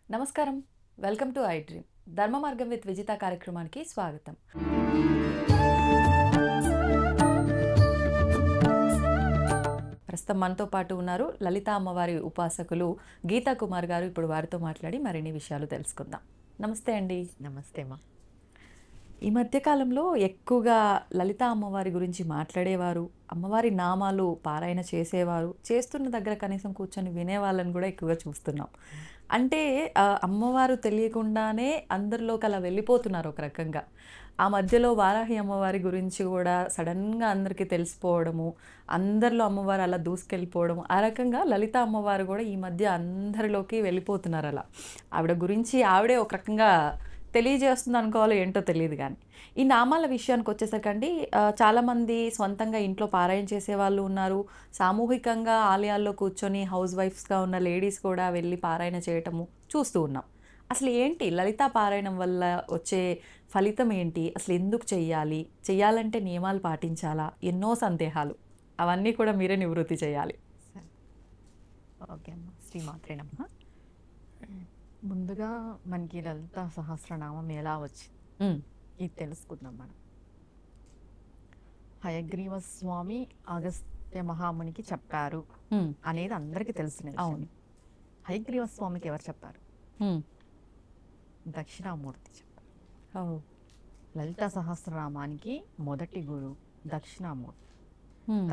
నమస్కారం, welcome to I dream. ధర్మ మార్గం విత్ విజిత కార్యక్రమానికి స్వాగతం. ప్రస్తుతం మనతో పాటు ఉన్నారు లలితా అమ్మవారి ఉపాసకులు గీతా కుమార్ గారు. ఇప్పుడు వారితో మాట్లాడి మరిన్ని విషయాలు తెలుసుకుందాం. నమస్తే అండి. నమస్తే మా. ఈ మధ్యకాలంలో ఎక్కువగా లలితా అమ్మవారి గురించి మాట్లాడేవారు, అమ్మవారి నామాలు పారాయణ చేసేవారు, చేస్తున్న దగ్గర కనీసం కూర్చొని వినేవాళ్ళని కూడా ఎక్కువగా చూస్తున్నాం. అంటే అమ్మవారు తెలియకుండానే అందరిలోకి అలా వెళ్ళిపోతున్నారు ఒక రకంగా. ఆ మధ్యలో వారాహి అమ్మవారి గురించి కూడా సడన్గా అందరికీ తెలిసిపోవడము, అందరిలో అమ్మవారు అలా దూసుకెళ్ళిపోవడము, ఆ రకంగా లలిత అమ్మవారు కూడా ఈ మధ్య అందరిలోకి వెళ్ళిపోతున్నారు. అలా ఆవిడ గురించి ఆవిడే ఒక రకంగా తెలియజేస్తుంది అనుకోవాలో ఏంటో తెలియదు. కానీ ఈ నామాల విషయానికి వచ్చేసరికండి, చాలామంది సొంతంగా ఇంట్లో పారాయణ చేసే వాళ్ళు ఉన్నారు, సామూహికంగా ఆలయాల్లో కూర్చొని హౌస్ వైఫ్స్గా ఉన్న లేడీస్ కూడా వెళ్ళి పారాయణ చేయటము చూస్తూ ఉన్నాం. అసలు ఏంటి లలితా పారాయణం వల్ల వచ్చే ఫలితం ఏంటి, అసలు ఎందుకు చెయ్యాలి, చెయ్యాలంటే నియమాలు పాటించాలా, ఎన్నో సందేహాలు, అవన్నీ కూడా మీరే నివృత్తి చేయాలి. ఓకే అమ్మ, శ్రీమాత్రే నమః. ముందుగా మనకి లలితా సహస్రనామం ఎలా వచ్చింది ఇది తెలుసుకుందాం మనం. హయగ్రీవ స్వామి అగస్త్య మహామునికి చెప్పారు అనేది అందరికీ తెలిసిన విషయం. అవును. హయగ్రీవ స్వామికి ఎవరు చెప్పారు? దక్షిణామూర్తి చెప్పారు. లలితా సహస్రనామానికి మొదటి గురువు దక్షిణామూర్తి.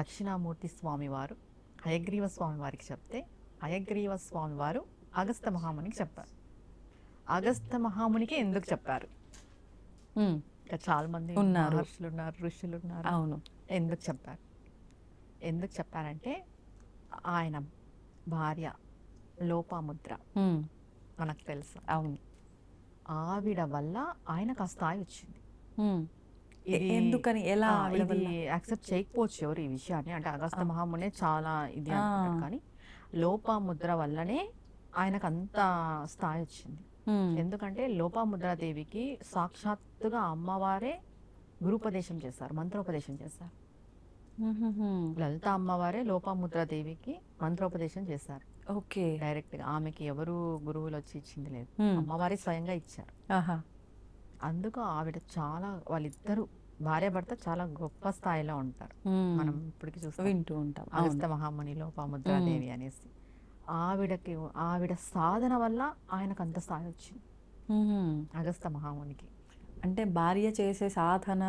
దక్షిణామూర్తి స్వామి వారు హయగ్రీవ స్వామి వారికి చెప్తే, హయగ్రీవ స్వామి వారు అగస్త్య మహామునికి చెప్పారు. అగస్త్య మహామునికి ఎందుకు చెప్పారు? ఇంకా చాలా మంది ఉన్నారు, మహర్షులు ఉన్నారు, ఋషులు ఉన్నారు. అవును. ఎందుకు చెప్పారు? ఎందుకు చెప్పారంటే, ఆయన భార్య లోపాముద్ర మనకు తెలుసు. అవును. ఆవిడ వల్ల ఆయనకు ఆ స్థాయి వచ్చింది. ఎందుకని, ఎలా? ఇది యాక్సెప్ట్ చేయకపోవచ్చు ఎవరు ఈ విషయాన్ని. అంటే అగస్త్య మహామునే చాలా ఇది అంటారు, కానీ లోపాముద్ర వల్లనే ఆయనకు అంత స్థాయి వచ్చింది. ఎందుకంటే లోపాముద్రాదేవికి సాక్షాత్తుగా అమ్మవారే గురుపదేశం చేశారు, మంత్రోపదేశం చేశారు. లలిత అమ్మవారే లోపాముద్రాదేవికి మంత్రోపదేశం చేశారు. ఓకే. డైరెక్ట్ గా ఆమెకి ఎవరు గురువులు వచ్చి ఇచ్చింది లేదు, అమ్మవారే స్వయంగా ఇచ్చారు. అందుకు ఆవిడ చాలా, వాళ్ళిద్దరు భార్య భర్త చాలా గొప్ప స్థాయిలో ఉంటారు. మనం ఇప్పటికి చూస్తూ వింటూ ఉంటాం, అగస్త్య మహాముని లోపాముద్రాదేవి అనేసి. ఆవిడ సాధన వల్ల ఆయనకు అంత స్థాయి వచ్చింది, అగస్త్య మహామునికి. అంటే భార్య చేసే సాధన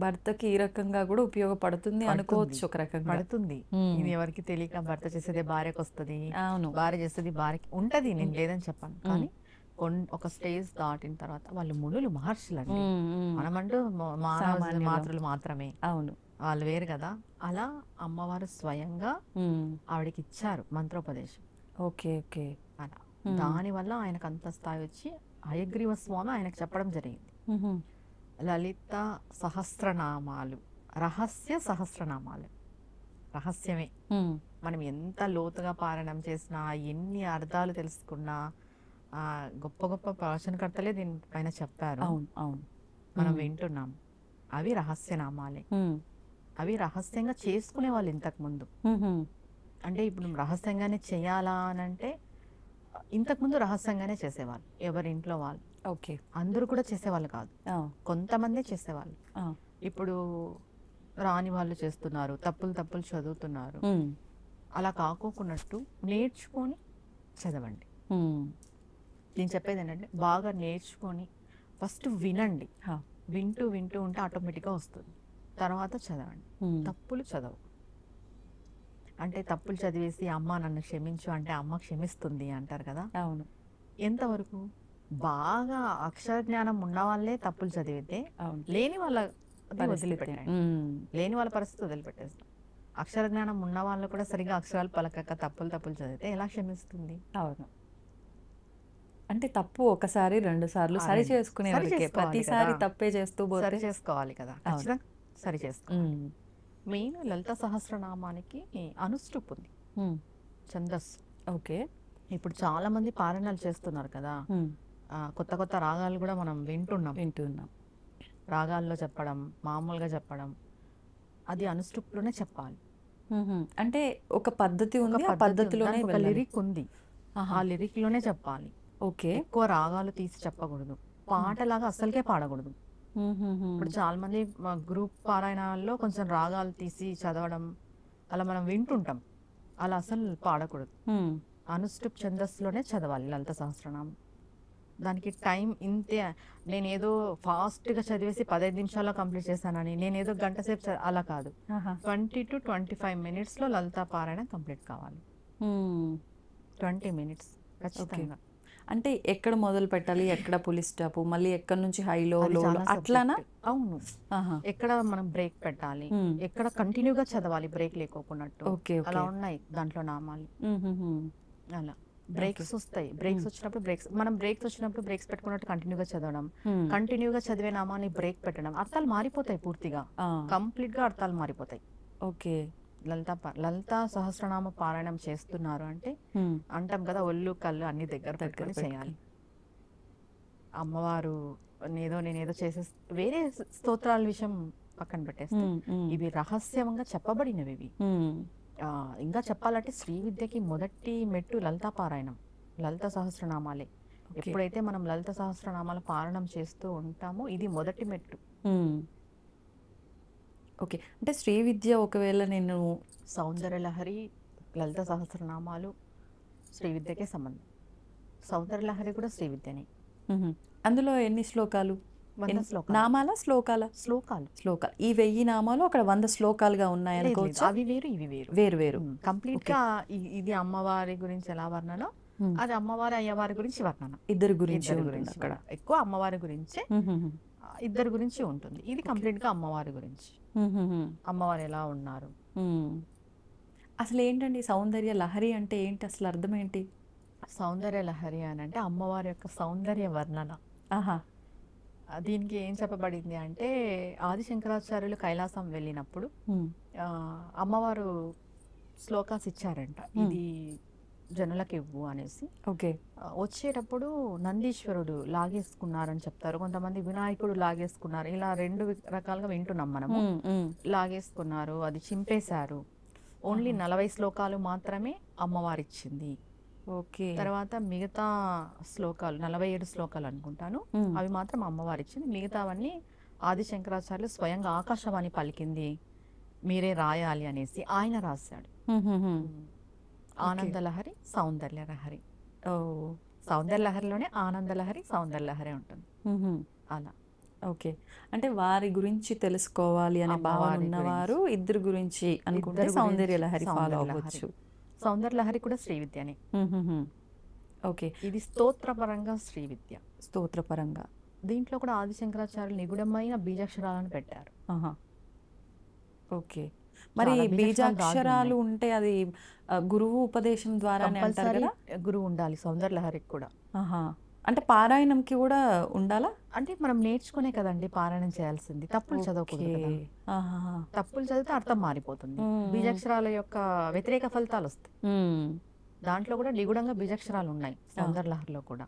భర్తకి ఈ రకంగా కూడా ఉపయోగపడుతుంది అనుకోవచ్చు. ఒక రకంగా పడుతుంది. ఇది ఎవరికి తెలియక భర్త చేసేదే భార్యకు వస్తుంది, అవును, భార్య చేసేది భార్యకి ఉంటది. నేను లేదని చెప్పాను, కానీ ఒక స్టేజ్ దాటిన తర్వాత వాళ్ళు మునులు, మహర్షులు అండి. మనమంటూ మాతృలు మాత్రమే. అవును, వాళ్ళు వేరు కదా. అలా అమ్మవారు స్వయంగా ఆవిడకి ఇచ్చారు మంత్రోపదేశం. Okay okay. అలా దానివల్ల ఆయనకు అంత స్థాయి వచ్చి హయగ్రీవ స్వామి ఆయనకు చెప్పడం జరిగింది. లలిత సహస్రనామాలు రహస్య సహస్రనామాలు. రహస్యమే. మనం ఎంత లోతుగా పారాయణం చేసినా, ఎన్ని అర్థాలు తెలుసుకున్నా, గొప్ప గొప్ప ప్రవచనకర్తలే దీనిపైన చెప్పారు. మనం వింటున్నాం. అవి రహస్యనామాలే. అవి రహస్యంగా చేసుకునే వాళ్ళు ఇంతకు ముందు. అంటే ఇప్పుడు రహస్యంగానే చేయాలా అని అంటే, ఇంతకుముందు రహస్యంగానే చేసేవాళ్ళు ఎవరింట్లో వాళ్ళు. ఓకే. అందరూ కూడా చేసేవాళ్ళు కాదు, కొంతమందే చేసేవాళ్ళు. ఇప్పుడు రాని వాళ్ళు చేస్తున్నారు, తప్పులు చదువుతున్నారు. అలా కాకోకున్నట్టు నేర్చుకొని చదవండి. నేను చెప్పేది ఏంటంటే, బాగా నేర్చుకొని ఫస్ట్ వినండి. వింటూ ఉంటే ఆటోమేటిక్గా వస్తుంది. తర్వాత చదవండి. తప్పులు చదవు. అంటే తప్పులు చదివేసి అమ్మ నన్ను క్షమించు అంటే అమ్మ క్షమిస్తుంది అంటారు కదా. అవును. ఎంతవరకు? బాగా అక్షర జ్ఞానం ఉన్న వాళ్ళే తప్పులు చదివితే, లేని వాళ్ళ వదిలిపెట్టండి. లేని వాళ్ళ పరిస్థితి వదిలిపెట్టేస్తాం. అక్షర జ్ఞానం ఉన్న వాళ్ళు కూడా సరిగా అక్షరాలు పలకక తప్పులు చదివితే ఎలా క్షమిస్తుంది? అవును. అంటే తప్పు ఒకసారి 2 సార్లు సరి చేసుకునే, ప్రతిసారి తప్పే చేస్తూ సరి చేసుకోవాలి కదా. ఖచ్చితంగా సరి చేసుకోవాలి. మెయిన్ లలిత సహస్రనామానికి అనుష్ఠుప్ ఉంది, ఛందస్సు. ఓకే. ఇప్పుడు చాలా మంది పారాయణాలు చేస్తున్నారు కదా, కొత్త రాగాలు కూడా మనం వింటున్నాం. రాగాల్లో చెప్పడం, మామూలుగా చెప్పడం, అది అనుష్ఠుప్లోనే చెప్పాలి. అంటే ఒక పద్ధతి ఒక ఉంది, ఆ పద్ధతి ఉంది, పద్ధతిలోనే దానికి ఒక వెళ్ళాలి. లిరిక్ ఉంది, ఆ లిరిక్లోనే చెప్పాలి. ఓకే. ఎక్కువ రాగాలు తీసి చెప్పకూడదు, పాటలాగా అస్సలకే పాడకూడదు. ఇప్పుడు చాలా మంది గ్రూప్ పారాయణాల్లో కొంచెం రాగాలు తీసి చదవడం అలా మనం వింటుంటాం, అలా అసలు పాడకూడదు. అనుష్టుప్ ఛందస్సులోనే చదవాలి లలిత సహస్రనామం. దానికి టైం ఇంతే. నేనేదో ఫాస్ట్గా చదివేసి 15 నిమిషాల్లో కంప్లీట్ చేశానని, నేనేదో గంట సేపు అలా కాదు. 20 to 25 minutesలో లలితా పారాయణ కంప్లీట్ కావాలి. 20 minutes ఖచ్చితంగా. అంటే ఎక్కడ మొదలు పెట్టాలి, ఎక్కడ పులి స్టాప్, మళ్ళీ ఎక్కడ నుంచి హైలో అది లో చాలా అట్లానా? subject. అవును, ఎక్కడ మనం బ్రేక్ పెట్టాలి, ఎక్కడ కంటిన్యూగా చదవాలి బ్రేక్ లేకోకున్నట్టు, ఓకే. అలా ఉన్నాయి దాంట్లో నామాలు. అలా బ్రేక్స్ వస్తాయి, బ్రేక్స్ వచ్చినప్పుడు మనం బ్రేక్స్ వచ్చినప్పుడు బ్రేక్స్ పెట్టుకున్నట్టు కంటిన్యూగా చదవడం, కంటిన్యూగా చదివే నామాన్ని బ్రేక్ పెట్టడం, అర్థాలు మారిపోతాయి పూర్తిగా, కంప్లీట్ గా అర్థాలు మారిపోతాయి. ఓకే. లలితా సహస్రనామ పారాయణం చేస్తున్నారు అంటే అంటాం కదా, ఒళ్ళు కళ్ళు అన్ని దగ్గర పెట్టుకొని చేయాలి. అమ్మవారు నేనేదో చేసే వేరే స్తోత్రాల విషయం పక్కన పెట్టేస్తే ఇవి రహస్యంగా చెప్పబడినవి ఇవి. ఇంకా చెప్పాలంటే శ్రీ విద్యకి మొదటి మెట్టు లలితా పారాయణం, లలిత సహస్రనామాలే. ఎప్పుడైతే మనం లలిత సహస్రనామాల పారాయణం చేస్తూ ఉంటామో ఇది మొదటి మెట్టు. ఓకే. అంటే శ్రీ విద్య ఒకవేళ నేను సౌందర్యలహరి, లలిత సహస్రనామాలు శ్రీ విద్యకే సంబంధం. సౌందర్యలహరి కూడా శ్రీ విద్యనే. అందులో ఎన్ని శ్లోకాలు? 100 శ్లోకాలు. నామాల శ్లోకాల? శ్లోకాలు. ఈ 1000 నామాలు అక్కడ 100 శ్లోకాలుగా ఉన్నాయనుకోవచ్చు. అవి వేరు ఇవి వేరు, వేరు వేరు. కంప్లీట్ గా ఇది అమ్మవారి గురించి ఎలా వర్ణన, అది అమ్మవారి అయ్యవారి గురించి వర్ణన. ఇద్దరు గురించి అక్కడ ఎక్కువ అమ్మవారి గురించే, ఇద్దరు గురించి ఉంటుంది. ఇది కంప్లీట్ గా అమ్మవారి గురించి, అమ్మవారు ఎలా ఉన్నారు. అసలు ఏంటండి సౌందర్య లహరి అంటే ఏంటి, అసలు అర్థం ఏంటి? సౌందర్య లహరి అని అంటే అమ్మవారి యొక్క సౌందర్య వర్ణన. దీనికి ఏం చెప్పబడింది అంటే, ఆది శంకరాచార్యులు కైలాసం వెళ్ళినప్పుడు అమ్మవారు శ్లోకాస్ ఇచ్చారంట, ఇది జనులకు ఇవ్వు అనేసి. ఓకే. వచ్చేటప్పుడు నందీశ్వరుడు లాగేసుకున్నారని చెప్తారు, కొంతమంది వినాయకుడు లాగేసుకున్నారు, ఇలా 2 రకాలుగా వింటున్నాం మనము. లాగేసుకున్నారు, అది చింపేశారు. ఓన్లీ 40 శ్లోకాలు మాత్రమే అమ్మవారు ఇచ్చింది. ఓకే. తర్వాత మిగతా శ్లోకాలు 47 శ్లోకాలు అనుకుంటాను, అవి మాత్రం అమ్మవారు ఇచ్చింది. మిగతావన్నీ ఆది శంకరాచార్యులు స్వయంగా ఆకాశవాణి పలికింది, మీరే రాయాలి అనేసి ఆయన రాశాడు. ఆనందలహరి, సౌందర్యలహరి. సౌందర్యలహరిలోనే ఆనందలహరి, సౌందర్యలహరి ఉంటుంది. అలా. ఓకే. అంటే వారి గురించి తెలుసుకోవాలి అనే భావన ఉన్నవారు ఇద్దరు గురించి అనుకుంటే సౌందర్యలహరి ఫాలో అవ్వచ్చు. సౌందర్యలహరి కూడా శ్రీ విద్యనే. ఓకే. ఇది స్తోత్రపరంగా శ్రీ విద్య. స్తోత్రపరంగా దీంట్లో కూడా ఆది శంకరాచార్యులు నిగుడమైన బీజాక్షరాలను పెట్టారు. ఓకే. మరి బీజాక్షరాలు ఉంటే అది గురువు ఉపదేశం ద్వారానే అంటారు కదా? గురువు ఉండాలి సౌందర్యలహరికి కూడా. అంటే పారాయణంకి కూడా ఉండాలా? అంటే మనం నేర్చుకునే కదండి పారాయణం చేయాల్సింది, తప్పులు చదవకూడదు కదా. తప్పులు చదివితే అర్థం మారిపోతుంది, బీజాక్షరాల యొక్క వ్యతిరేక ఫలితాలు వస్తాయి. దాంట్లో కూడా నిగుడంగా బీజాక్షరాలు ఉన్నాయి సౌందర్యలహరిలో కూడా.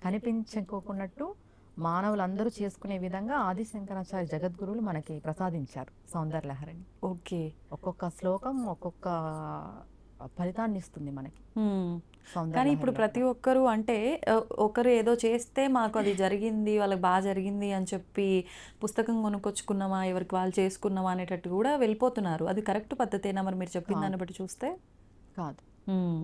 కనిపించుకోకున్నట్టు మానవులందరూ చేసుకునే విధంగా ఆది శంకరాచార్య జగద్గురువులు మనకి ప్రసాదించారు సౌందర్యలహరిని. ఓకే. ఒక్కొక్క శ్లోకం ఒక్కొక్క ఫలితాన్ని ఇస్తుంది మనకి. కానీ ఇప్పుడు ప్రతి ఒక్కరు అంటే ఒకరు ఏదో చేస్తే మాకు అది జరిగింది, వాళ్ళకి బాగా జరిగింది అని చెప్పి పుస్తకం కొనుక్కొచ్చుకున్నామా, ఎవరికి వాళ్ళు చేసుకున్నామా అనేటట్టు కూడా వెళ్ళిపోతున్నారు. అది కరెక్ట్ పద్ధతేనా మరి మీరు చెప్పిన దాన్ని బట్టి చూస్తే? కాదు,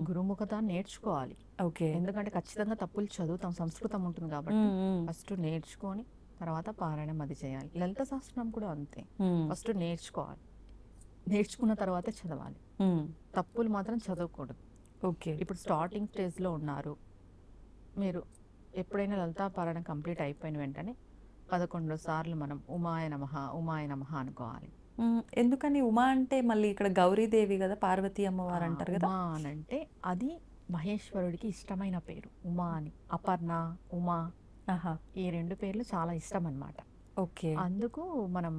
గురుముఖత నేర్చుకోవాలి. ఓకే. ఎందుకంటే ఖచ్చితంగా తప్పులు చదువుతాం, సంస్కృతం ఉంటుంది కాబట్టి ఫస్ట్ నేర్చుకొని తర్వాత పారాయణం అది చేయాలి. లలిత సహస్రనామం కూడా అంతే, ఫస్ట్ నేర్చుకోవాలి, నేర్చుకున్న తర్వాతే చదవాలి. తప్పులు మాత్రం చదవకూడదు. ఓకే. ఇప్పుడు స్టార్టింగ్ స్టేజ్లో ఉన్నారు మీరు, ఎప్పుడైనా లలితా పారాయణం కంప్లీట్ అయిపోయిన వెంటనే 11 సార్లు మనం ఉమాయ నమః ఉమాయ నమః అనుకోవాలి. ఎందుకని ఉమా అంటే? మళ్ళీ ఇక్కడ గౌరీదేవి కదా, పార్వతీ అమ్మవారు అంటారు కదా. ఉమా అని అంటే అది మహేశ్వరుడికి ఇష్టమైన పేరు. ఉమా అని, అపర్ణ, ఉమా, ఈ 2 పేర్లు చాలా ఇష్టం అన్నమాట. ఓకే. అందుకు మనం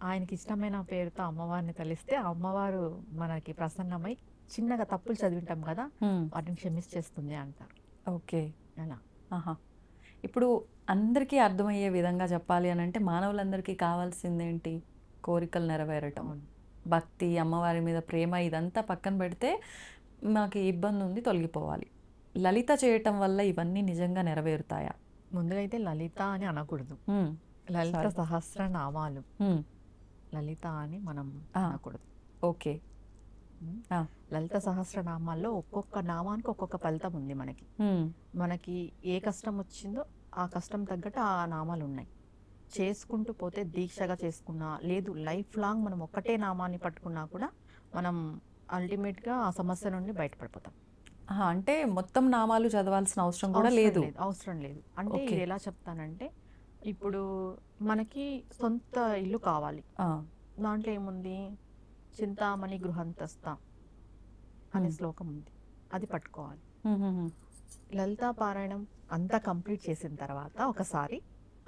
ఆయనకి ఇష్టమైన పేరుతో అమ్మవారిని తలిస్తే అమ్మవారు మనకి ప్రసన్నమై చిన్నగా తప్పులు చదివింటాం కదా, వాటిని క్షమించేస్తుంది అంటారు. ఓకే. అలా. ఇప్పుడు అందరికీ అర్థమయ్యే విధంగా చెప్పాలి అని అంటే మానవులందరికీ కావాల్సిందేంటి? కోరికలు నెరవేరటం. భక్తి, అమ్మవారి మీద ప్రేమ ఇదంతా పక్కన పెడితే మాకు ఈ ఇబ్బంది ఉంది తొలగిపోవాలి. లలిత చేయటం వల్ల ఇవన్నీ నిజంగా నెరవేరుతాయా? ముందుగా అయితే లలిత అని అనకూడదు. లలిత సహస్రనామాలు, లలిత అని మనం అనకూడదు. ఓకే. లలిత సహస్రనామాల్లో ఒక్కొక్క నామానికి ఒక్కొక్క ఫలితం ఉంది మనకి. మనకి ఏ కష్టం వచ్చిందో ఆ కష్టం తగ్గట్టు ఆ నామాలు ఉన్నాయి. చేసుకుంటూ పోతే దీక్షగా చేసుకున్నా, లేదు లైఫ్ లాంగ్ మనం ఒక్కటే నామాన్ని పట్టుకున్నా కూడా మనం అల్టిమేట్గా ఆ సమస్య నుండి బయటపడిపోతాం. అంటే మొత్తం నామాలు చదవాల్సిన అవసరం కూడా లేదు. అవసరం లేదు. అంటే ఇది ఎలా చెప్తానంటే, ఇప్పుడు మనకి సొంత ఇల్లు కావాలి. దాంట్లో ఏముంది, చింతామణి గృహంతస్థ అనే శ్లోకం ఉంది, అది పట్టుకోవాలి. లలితా పారాయణం అంతా కంప్లీట్ చేసిన తర్వాత ఒకసారి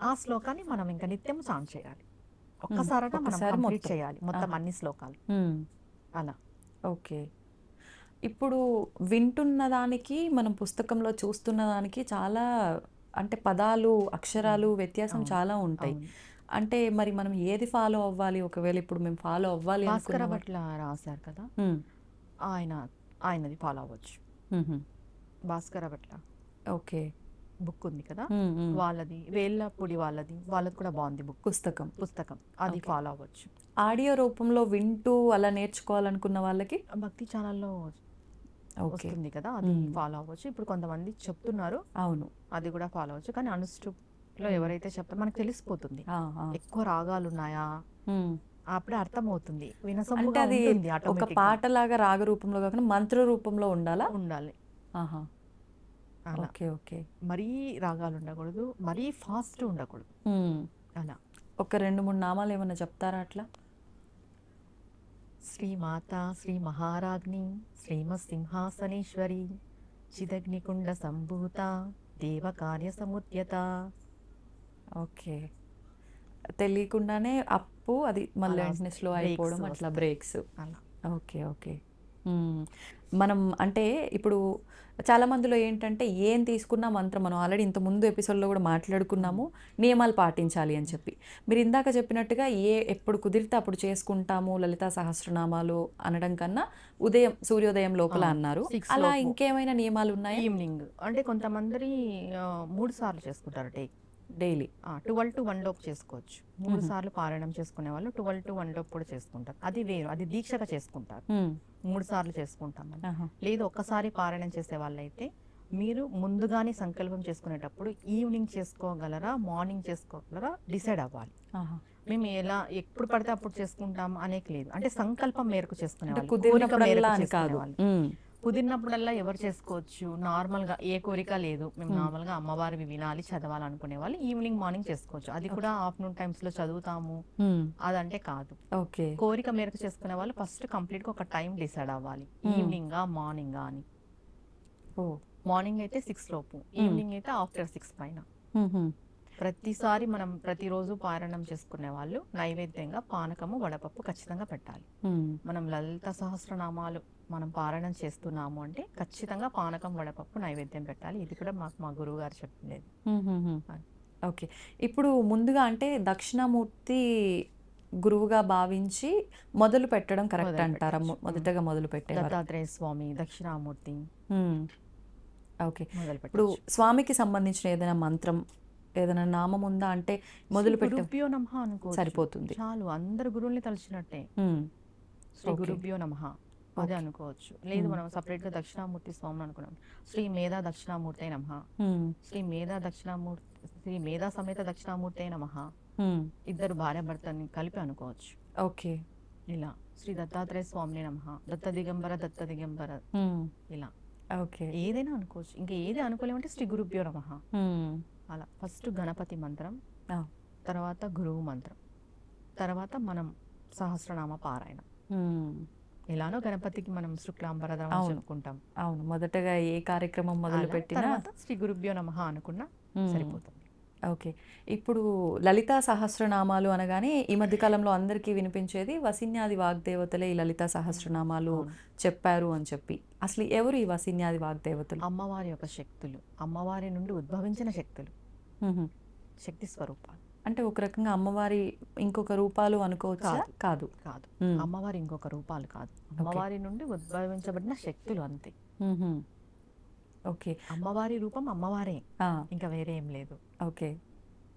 ఆ శ్లోకాన్ని మనం ఇంకా నిత్యం చాంట్ చేయాలి. ఒక్కసారిగా మనం కంప్లీట్ చేయాలి మొత్తం అన్ని శ్లోకాలు అలా. ఓకే. ఇప్పుడు వింటున్న దానికి మనం పుస్తకంలో చూస్తున్న దానికి చాలా అంటే పదాలు, అక్షరాలు వ్యత్యాసం చాలా ఉంటాయి. అంటే మరి మనం ఏది ఫాలో అవ్వాలి? ఒకవేళ ఇప్పుడు మేము ఫాలో అవ్వాలి భాస్కర భట్ల రాశారు కదా, ఆయనది ఫాలో అవ్వచ్చు. భాస్కర భట్ల ఓకే బుక్ ఉంది కదా, వాళ్ళది వేళ్ళపూడి వాళ్ళది కూడా బాగుంది బుక్, పుస్తకం అది ఫాలో అవ్వచ్చు. ఆడియో రూపంలో వింటూ అలా నేర్చుకోవాలనుకున్న వాళ్ళకి భక్తి ఛానల్లో వస్తుంది కదా, అది ఫాలో అవ్వచ్చు. ఇప్పుడు కొంతమంది చెప్తున్నారు, అవును అది కూడా ఫాలో అవ్వచ్చు. కానీ అనుష్ఠుప్లో ఎవరైతే చెప్తారో మనకు తెలిసిపోతుంది ఎక్కువ రాగాలు ఉన్నాయా, అప్పుడే అర్థం అవుతుంది. అంటే అది ఒక పాటలాగా రాగ రూపంలో కాకుండా మంత్ర రూపంలో ఉండాలి. Okay okay. మరీ రాగాలు ఉండకూడదు, మరీ ఫాస్ట్ ఉండకూడదు. అలా ఒక 2-3 నామాలు ఏమన్నా చెప్తారా అట్లా? శ్రీమాత శ్రీ మహారాజ్ని శ్రీమసింహాసనేశ్వరి చిదగ్నికుండ సంభూత దేవకార్య సముద్యత. ఓకే. తెలియకుండానే అప్పు అది మళ్ళీ వెంటనే స్లో అయిపోవడం, అట్లా బ్రేక్స్. Okay okay. మనం అంటే ఇప్పుడు చాలా మందిలో ఏంటంటే ఏం తీసుకున్నా మంత్రం, మనం ఆల్రెడీ ఇంత ముందు ఎపిసోడ్లో కూడా మాట్లాడుకున్నాము నియమాలు పాటించాలి అని చెప్పి. మీరు ఇందాక చెప్పినట్టుగా ఎప్పుడు కుదిరితే అప్పుడు చేసుకుంటాము లలితా సహస్రనామాలు అనడం కన్నా ఉదయం సూర్యోదయం లోపల అన్నారు. అలా ఇంకేమైనా నియమాలు ఉన్నాయి? ఈవినింగ్ అంటే కొంతమంది 3 సార్లు చేసుకుంటారు డైలీ. 12 to 1 లోపు చేసుకోవచ్చు. 3 సార్లు పారాయణం చేసుకునే వాళ్ళు 12 to 1 లోపు కూడా చేసుకుంటారు. అది వేరు, అది దీక్షగా చేసుకుంటారు. 3 సార్లు చేసుకుంటామని. లేదు ఒక్కసారి పారాయణం చేసే వాళ్ళైతే మీరు ముందుగానే సంకల్పం చేసుకునేటప్పుడు ఈవినింగ్ చేసుకోగలరా, మార్నింగ్ చేసుకోగలరా డిసైడ్ అవ్వాలి. మేము ఎలా ఎప్పుడు పడితే అప్పుడు చేసుకుంటాం అనేక లేదు. అంటే సంకల్పం మేరకు చేసుకునే వాళ్ళు, కుదిరినప్పుడల్లా ఎవరు చేసుకోవచ్చు. నార్మల్గా ఏ కోరిక లేదు, మేము నార్మల్గా అమ్మవారివి వినాలి చదవాలనుకునే వాళ్ళు ఈవినింగ్ మార్నింగ్ చేసుకోవచ్చు. అది కూడా ఆఫ్టర్నూన్ టైమ్స్ లో చదువుతాము అదంటే కాదు. కోరిక మేరకు చేసుకునే వాళ్ళు ఫస్ట్ కంప్లీట్ గా ఒక టైం డిసైడ్ అవ్వాలి, ఈవినింగ్ మార్నింగ్ అని. మార్నింగ్ అయితే 6 లోపు, ఈవినింగ్ అయితే ఆఫ్టర్ 6 పైన. ప్రతిసారి మనం ప్రతిరోజు పారాయణం చేసుకునే వాళ్ళు నైవేద్యంగా పానకము, వడపప్పు ఖచ్చితంగా పెట్టాలి. మనం లలిత సహస్రనామాలు మనం పారాయణం చేస్తున్నాము అంటే ఖచ్చితంగా పానకం, వడపప్పు నైవేద్యం పెట్టాలి. ఇది కూడా మా గురువు గారు చెప్పింది. ఓకే. ఇప్పుడు ముందుగా అంటే దక్షిణామూర్తి గురువుగా భావించి మొదలు పెట్టడం కరెక్ట్ అంటారా? మొదటగా మొదలు పెట్టే దత్తాత్రేయ స్వామి, దక్షిణామూర్తి. ఓకే. ఇప్పుడు స్వామికి సంబంధించిన ఏదైనా మంత్రం, ఏదైనా నామం ఉందా? అంటే మొదలు గురుభ్యో నమః అనుకో సరిపోతుంది, చాలు. అందరు గురువుల్ని తలిచినట్టే శ్రీ గురుభ్యో నమః అదే అనుకోవచ్చు. లేదు మనం సపరేట్ గా దక్షిణామూర్తి స్వామి అనుకున్నాం, శ్రీ మేధా దక్షిణామూర్తి నమః, శ్రీ మేధా సమేత దక్షిణామూర్తి నమః. ఇద్దరు భార్య భర్తని కలిపి అనుకోవచ్చు. ఓకే. ఇలా శ్రీ దత్తాత్రేయ స్వామి నమః, దత్త దిగంబర ఇలా ఓకే. ఏదైనా అనుకోవచ్చు. ఇంకా ఏది అనుకోలేమంటే శ్రీ గురుభ్యో నమః అలా. ఫస్ట్ గణపతి మంత్రం, తర్వాత గురువు మంత్రం, తర్వాత మనం సహస్రనామ పారాయణం. ఎలానో గణపతికి మనం శుక్లాంబరధరం చెప్పుకుంటాం. అవును, మొదటగా ఏ కార్యక్రమం మొదలు పెట్టినా శ్రీ గురుభ్యో నమః అనుకున్నా సరిపోతుంది. ఓకే. ఇప్పుడు లలితా సహస్రనామాలు అనగానే ఈ మధ్య కాలంలో అందరికీ వినిపించేది వసిన్యాది వాగ్దేవతలే ఈ లలితా సహస్రనామాలు చెప్పారు అని చెప్పి. అసలు ఎవరు ఈ వసిన్యాది వాగ్దేవతలు? అమ్మవారి యొక్క శక్తులు, అమ్మవారి నుండి ఉద్భవించిన శక్తులు, శక్తి స్వరూపాలు. అంటే ఒక రకంగా అమ్మవారి ఇంకొక రూపాలు అనుకోవచ్చా? కాదు. కాదు. కాదు. హ్మ్. అమ్మవారి ఇంకొక రూపాలు కాదు. అమ్మవారి నుండి ఉద్భవించబడిన శక్తులు అంతే. హుహు. ఓకే. అమ్మవారి రూపం అమ్మవారే. ఆ! ఇంకా వేరే ఏం లేదు. ఓకే.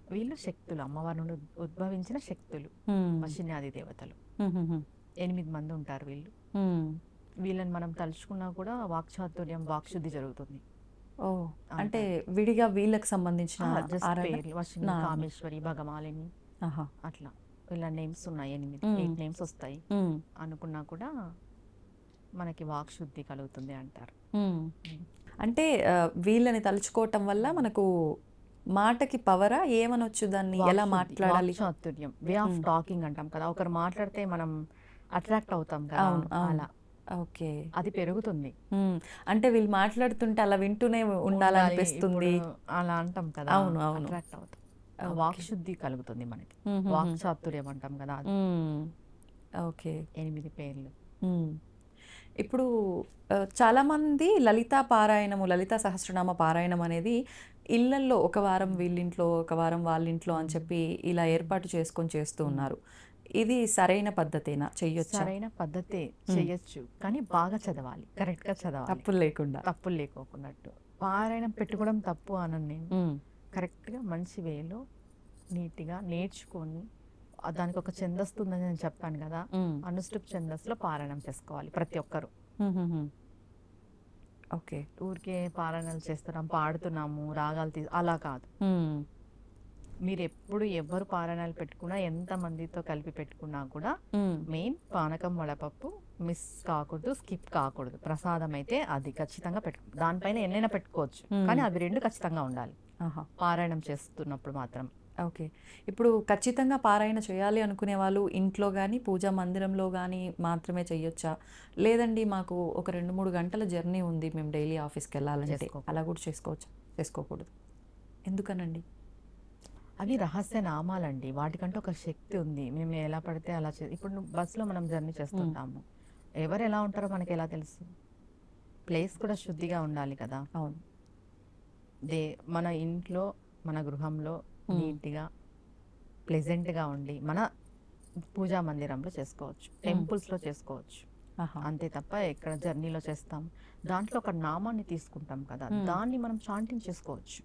వీళ్ళు శక్తులు. అమ్మవారి నుండి ఉద్భవించిన శక్తులు. హ్మ్. వశిన్యాది దేవతలు. హుహుహు. 8 మంది ఉంటారు వీళ్ళు. హ్మ్. వీళ్ళని మనం తలుచుకున్నా కూడా వాక్చాతుర్యం, వాక్శుద్ధి జరుగుతుంది. ఓహ్! అంటే అంటారు. విడిగా వీళ్ళకి సంబంధించిన జస్ట్ ఆరాధన? పేర్లు వశిని, నార్మల్. కామేశ్వరి, భగమాలిని ఆహా! అట్లా వీళ్ళ నేమ్స్ ఉన్నాయి 8. హ్మ్. 8 నేమ్స్ వస్తాయి. హ్మ్. అనుకున్నా కూడా మనకి వాక్శుద్ధి కలుగుతుంది అంటారు. హ్మ్. అంటే వీళ్ళని తలుచుకోవటం వల్ల మనకు మాటకి పవరా? ఏమనొచ్చు దాన్ని? ఎలా వాక్శుద్ధి, మాట్లాడాలి? వాక్చాతుర్యం, వే ఆఫ్ హ్మ్. టాకింగ్ అంటాం కదా. ఒకరు మాట్లాడితే మనం అట్రాక్ట్ అవుతాం కదా. అవును. అవును. అలా ఓకే. అది పెరుగుతుంది. హ్మ్. అంటే వీళ్ళు మాట్లాడుతుంటే అలా వింటూనే ఉండాలి. ఉండాలనిపిస్తుంది. ఇప్పుడు అలా అంటాం కదా. అవును. అవును. అట్రాక్ట్ అవుతాం. ఆ ఓకే. వాక్శుద్ధి కలుగుతుంది మనకి. హుహుహు. వాక్చాతుర్యం అంటాం కదా. అది హ్మ్. ఓకే. 8 పేర్లు. హ్మ్. ఇప్పుడు చాలామంది లలితా పారాయణము, లలితా సహస్రనామ పారాయణం అనేది ఇళ్ళల్లో ఒక వారం వీళ్ళింట్లో, ఒక వారం వాళ్ళింట్లో అని చెప్పి ఇలా ఏర్పాటు చేసుకొని చేస్తూ ఉన్నారు. ఇది సరైన పద్ధతేనా? చెయ్యొచ్చా? సరైన పద్ధతే, హ్మ్. చెయ్యొచ్చు. కానీ బాగా చదవాలి. కరెక్ట్‌గా చదవాలి. తప్పులు లేకుండా. తప్పులు లేకోకున్నట్టు. పారాయణం పెట్టుకోవడం తప్పు అనను నేను. హ్మ్. కరెక్ట్‌గా మంచి వేలో నీట్‌గా నేర్చుకొని దానికి ఒక ఛందస్సు ఉందని నేను చెప్పాను కదా. హ్మ్. అనుష్టుప్ ఛందస్సులో పారాయణం చేసుకోవాలి ప్రతి ఒక్కరు. హుహుహు. ఓకే. ఊరికే పారాయణాలు చేస్తున్నాం, పాడుతున్నాము, రాగాలు అలా కాదు. హ్మ్. మీరు ఎప్పుడు ఎవరు పారాయణాలు పెట్టుకున్నా, ఎంత మందితో కలిపి పెట్టుకున్నా కూడా హ్మ్. మెయిన్ పానకం, వడపప్పు మిస్ కాకూడదు, స్కిప్ కాకూడదు. ప్రసాదం అయితే అది ఖచ్చితంగా దానిపైన ఎన్నైనా పెట్టుకోవచ్చు. కానీ అవి 2 ఖచ్చితంగా ఉండాలి ఆహా! పారాయణం చేస్తున్నప్పుడు మాత్రం. ఓకే. ఇప్పుడు ఖచ్చితంగా పారాయణ చేయాలి అనుకునే వాళ్ళు ఇంట్లో గానీ, పూజా మందిరంలో గానీ మాత్రమే చెయ్యొచ్చా? లేదండి మాకు ఒక 2, 3 గంటల జర్నీ ఉంది. మేము డైలీ ఆఫీస్‌కెళ్ళాలంటే చేసుకోకూడదు. అలా కూడా చేసుకోవచ్చా? చేసుకోకూడదు. ఎందుకనండి? అవి రహస్య నామాలండి. వాటికంటూ ఒక శక్తి ఉంది. మేము ఎలా పడితే అలా ఇప్పుడు బస్సులో మనం జర్నీ చేస్తుంటాము. ఎవరు ఎలా ఉంటారో మనకి ఎలా తెలుసు? ప్లేస్ కూడా శుద్ధిగా ఉండాలి కదా. అవును. మన ఇంట్లో, మన గృహంలో హ్మ్. నీట్‌గా, ప్లెజెంట్‌గా ఉండి మన పూజా మందిరంలో చేసుకోవచ్చు. టెంపుల్స్‌లో చేసుకోవచ్చు. ఆహా! అంతే తప్ప ఎక్కడ జర్నీలో చేస్తాం. దాంట్లో ఒక నామాన్ని తీసుకుంటాం కదా. దాన్ని మనం చాంటింగ్ చేసుకోవచ్చు.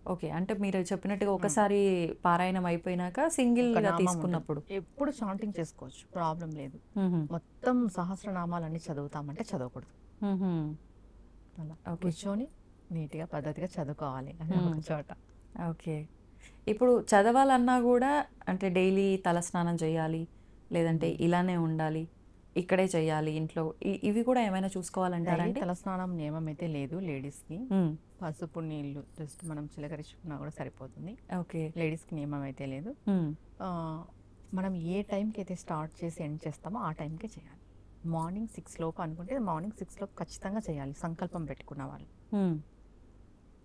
ఓకే. అంటే మీరు చెప్పినట్టుగా ఒకసారి పారాయణం అయిపోయినాక ఒక సింగిల్‌గా నామం ఉంటుంది. తీసుకున్నప్పుడు. ఎప్పుడు చాంటింగ్ చేసుకోవచ్చు. ప్రాబ్లం లేదు. హుహు. మొత్తం సహస్రనామాలన్నీ చదువుతామంటే చదవకూడదు. హుహు. అలా ఓకే. కూర్చొని నీట్‌గా పద్ధతిగా చదువుకోవాలి అది ఒక చోట. ఓకే. ఇప్పుడు చదవాలన్నా గూడా అంటే డైలీ తలస్నానం చేయాలి. లేదంటే ఇలానే ఉండాలి. ఇక్కడే చేయాలి ఇంట్లో. ఇవి కూడా ఏమైనా చూసుకోవాలంటారా డైలీ అండి? తలస్నానం నియమం అయితే లేదు లేడీస్‌కి. హ్మ్. పసుపు నీళ్ళు జస్ట్ మనం చిలకరించుకున్నా కూడా సరిపోతుంది. ఓకే. లేడీస్‌కి నియమం అయితే లేదు. హ్మ్. మనం ఏ టైంకి అయితే స్టార్ట్ చేసి ఎండ్ చేస్తామో ఆ టైంకే చేయాలి. మార్నింగ్ 6 లోపు అనుకుంటే మార్నింగ్ 6 లోపు ఖచ్చితంగా చేయాలి. సంకల్పం పెట్టుకున్న వాళ్ళు. హ్మ్.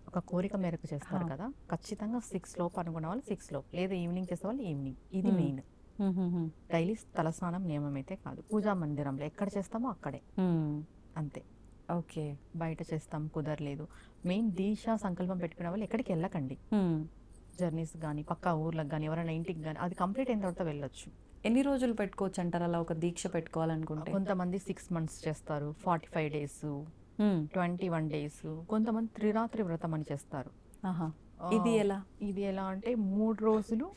ఒక కోరిక మేరకు చేస్తారు కదా. ఖచ్చితంగా 6 లోపు అనుకున్న వాళ్ళు 6 లోపు. లేదా ఈవినింగ్ చేసే వాళ్ళు ఈవినింగ్. ఇది మెయిన్. హుహుహు. డైలీ తలస్నానం నియమం అయితే కాదు. పూజా మందిరంలో ఎక్కడ చేస్తామో అక్కడే. హ్మ్. అంతే. ఓకే. బయట చేస్తాం కుదరలేదు. మెయిన్ దీక్ష సంకల్పం పెట్టుకునే వాళ్ళు ఎక్కడికి వెళ్ళకండి. హ్మ్. జర్నీస్ గానీ, పక్కా ఊర్లకు గానీ, ఎవరైనా ఇంటికి గానీ అది కంప్లీట్ అయిన తర్వాత వెళ్ళొచ్చు. ఎన్ని రోజులు పెట్టుకోవచ్చంటారు అలా ఒక దీక్ష పెట్టుకోవాలనుకుంటే? కొంతమంది 6 మంత్స్ చేస్తారు. 45 డేస్, హ్మ్. 21 డేస్, కొంతమంది త్రిరాత్రి వ్రతం అని చేస్తారు. ఆహా! ఇది ఎలా? ఇది ఎలా అంటే 3 రోజులు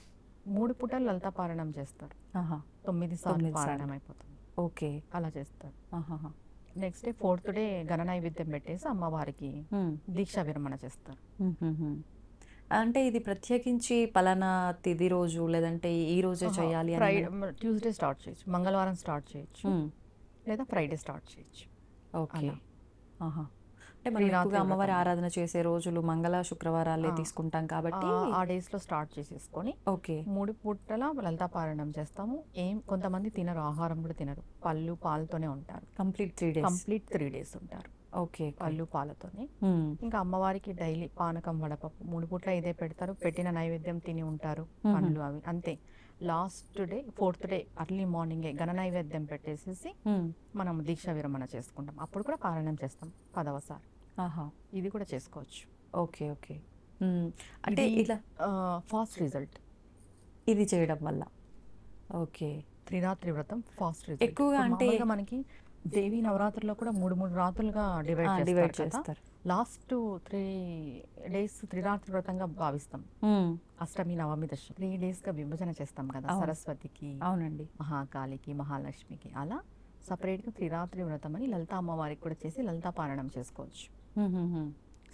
3 పూటలు లలితా పారాయణం చేస్తారు. ఆహా! 9 సార్లు 9 పారాయణం సార్లు. అయిపోతుంది. ఓకే. అలా చేస్తారు. ఆహాహా! నెక్స్ట్ డే 4th డే ఘన నైవేద్యం పెట్టేసి అమ్మవారికి హ్మ్. దీక్షా విరమణ చేస్తారు. హుహుహు. అంటే ఇది ప్రత్యేకించి పలానా తిథి రోజు లేదంటే ఈ రోజే చేయాలి అని ఏమైనా? ట్యూస్డే స్టార్ట్ చేయొచ్చు, మంగళవారం స్టార్ట్ చేయొచ్చు, హ్మ్. లేదా ఫ్రైడే స్టార్ట్ చేయొచ్చు. ఓకే. అలా ఆహా! అంటే మనం త్రిరాత్రి ఎక్కువగా అమ్మవారి వ్రతం. ఆరాధన చేసే రోజులు మంగళ, శుక్రవారాలే ఆ, తీసుకుంటాం కాబట్టి ఆ డేస్లో స్టార్ట్ చేసేసుకొని ఓకే. 3 పూటల లలితా పారాయణం చేస్తాము. కొంతమంది తినరు, ఆహారం కూడా తినరు, పళ్ళు పాలతోనే ఉంటారు. Complete 3 days. కంప్లీట్ 3 డేస్ ఉంటారు ఓకే. పళ్ళు పాలతోనే. హ్మ్. ఇంకా అమ్మవారికి డైలీ పానకం, వడపప్పు 3 పూట్ల ఇదే పెడతారు. పెట్టిన నైవేద్యం తిని ఉంటారు, పండ్లు అవి అంతే. Last day 4th day early మార్నింగే ఘన నైవేద్యం పెట్టేసేసి హ్మ్. మనం దీక్ష విరమణ చేసుకుంటాం. అప్పుడు కూడా పారాయణం చేస్తాం 10వసారి. ఆహా! ఇది కూడా చేసుకోవచ్చు. ఓకే. ఓకే. హ్మ్. అంటే ఇది ఇలా ఫాస్ట్ రిజల్ట్. ఇది చేయడం వల్ల. ఓకే. త్రిరాత్రి వ్రతం ఫాస్ట్ ఎక్కువగా అంటే మామూలుగా మనకి దేవి నవరాత్రుల్లో కూడా 3 రాత్రులుగా డివైడ్ డివైడ్ చేస్తారు కదా. చేస్తారు. లాస్ట్ 3 days త్రిరాత్రి వ్రతంగా భావిస్తాం. అష్టమి నవమి దశమి 3 days గా విభజన చేస్తాం కదా. అవును. సరస్వతికి, అవునండి. మహాకాళికి, మహాలక్ష్మికి అలా సపరేట్గా త్రిరాత్రి వ్రతం అని లలితా అమ్మవారికి కూడా చేసి లలితా పారాయణం చేసుకోవచ్చు.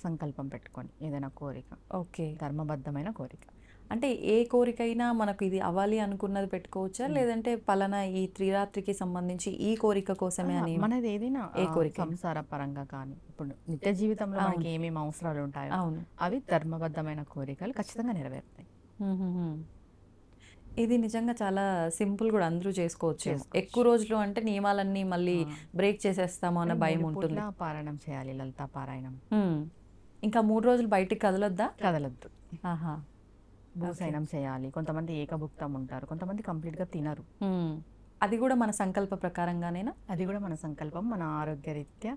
సంకల్పం పెట్టుకొని ఏదైనా కోరిక, ఓకే. ధర్మబద్ధమైన కోరిక. అంటే ఏ కోరికైనా మనకు ఇది అవ్వాలి అనుకున్నది పెట్టుకోవచ్చా, లేదంటే పలానా ఈ త్రిరాత్రికి సంబంధించి ఈ కోరిక కోసమే అని? మనది ఏదైనా ఏ కోరిక? సంసార పరంగా కానీ, ఇప్పుడు నిత్య జీవితంలో మనకి ఏమేమి అవసరాలు ఉంటాయో అవును. అవి ధర్మబద్ధమైన కోరికలు ఖచ్చితంగా నెరవేరుతాయి. ఇది నిజంగా చాలా సింపుల్ కూడా, అందరూ చేసుకోవచ్చు. ఎక్కువ రోజులు అంటే నియమాలన్నీ మళ్ళీ బ్రేక్ చేసేస్తామో అన్న భయం ఉంటుంది. పారాయణం చేయాలి లలితా పారాయణం. ఇంకా 3 రోజులు బయటికి కదలొద్దా? కదలద్దు. ఆహా. భూసైనం చేయాలి. కొంతమంది ఏకభుక్తం ఉంటారు, కొంతమంది కంప్లీట్ గా తినరు. అది కూడా మన సంకల్ప ప్రకారంగానేనా? అది కూడా మన సంకల్పం, మన ఆరోగ్యరీత్యా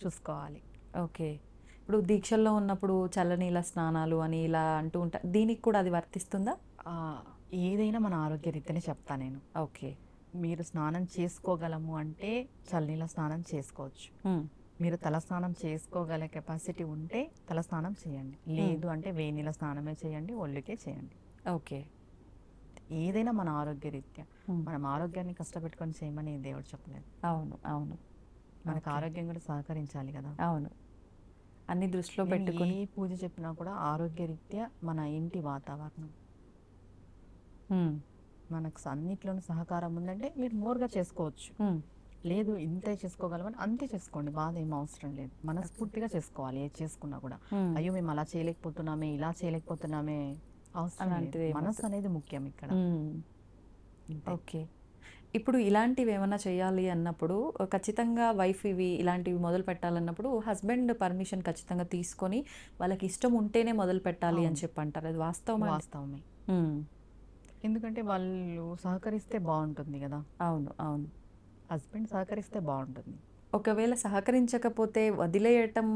చూసుకోవాలి. ఓకే. ఇప్పుడు దీక్షల్లో ఉన్నప్పుడు చల్లనీళ్ళ స్నానాలు అని ఇలా అంటూ ఉంటారు, దీనికి కూడా అది వర్తిస్తుందా? ఏదైనా మన ఆరోగ్యరీత్యానే చెప్తా నేను. ఓకే. మీరు స్నానం చేసుకోగలము అంటే చల్లనీళ్ళ స్నానం చేసుకోవచ్చు. మీరు తలస్నానం చేసుకోగల కెపాసిటీ ఉంటే తలస్నానం చేయండి, లేదు అంటే వేడి నీళ్ళ స్నానమే చేయండి, ఒళ్ళుకే చేయండి. ఓకే. ఏదైనా మన ఆరోగ్యరీత్యా, మనం ఆరోగ్యాన్ని కష్టపెట్టుకొని చేయమని దేవుడు చెప్పలేదు. అవును, అవును. మనకు ఆరోగ్యం కూడా సహకరించాలి కదా. అవును, అన్ని దృష్టిలో పెట్టుకుని ఏ పూజ చెప్పినా కూడా ఆరోగ్యరీత్యా మన ఇంటి వాతావరణం మనకు అన్నిట్లోనూ సహకారం ఉందంటే మీరు మోర్గా చేసుకోవచ్చు. లేదు ఇంతే చేసుకోగలమని అంతే చేసుకోండి, బాధ ఏం అవసరం లేదు. మనస్ఫూర్తిగా చేసుకోవాలి ఏది చేసుకున్నా కూడా. అయ్యో మేము అలా చేయలేకపోతున్నామే, ఇలా చేయలేకపోతున్నామే అవసరం లేదు. మనసు అనేది ముఖ్యం ఇక్కడ. ఓకే. ఇప్పుడు ఇలాంటివి ఏమైనా చేయాలి అన్నప్పుడు ఖచ్చితంగా వైఫ్ ఇలాంటివి మొదలు పెట్టాలన్నప్పుడు హస్బెండ్ పర్మిషన్ ఖచ్చితంగా తీసుకొని వాళ్ళకి ఇష్టం ఉంటేనే మొదలు పెట్టాలి అని చెప్పి అంటారు, అది వాస్తవమే? వాస్తవమే. ఎందుకంటే వాళ్ళు సహకరిస్తే బాగుంటుంది కదా. అవును, అవును. హస్బెండ్ సహకరిస్తే బాగుంటుంది. ఒకవేళ సహకరించకపోతే వదిలేయటం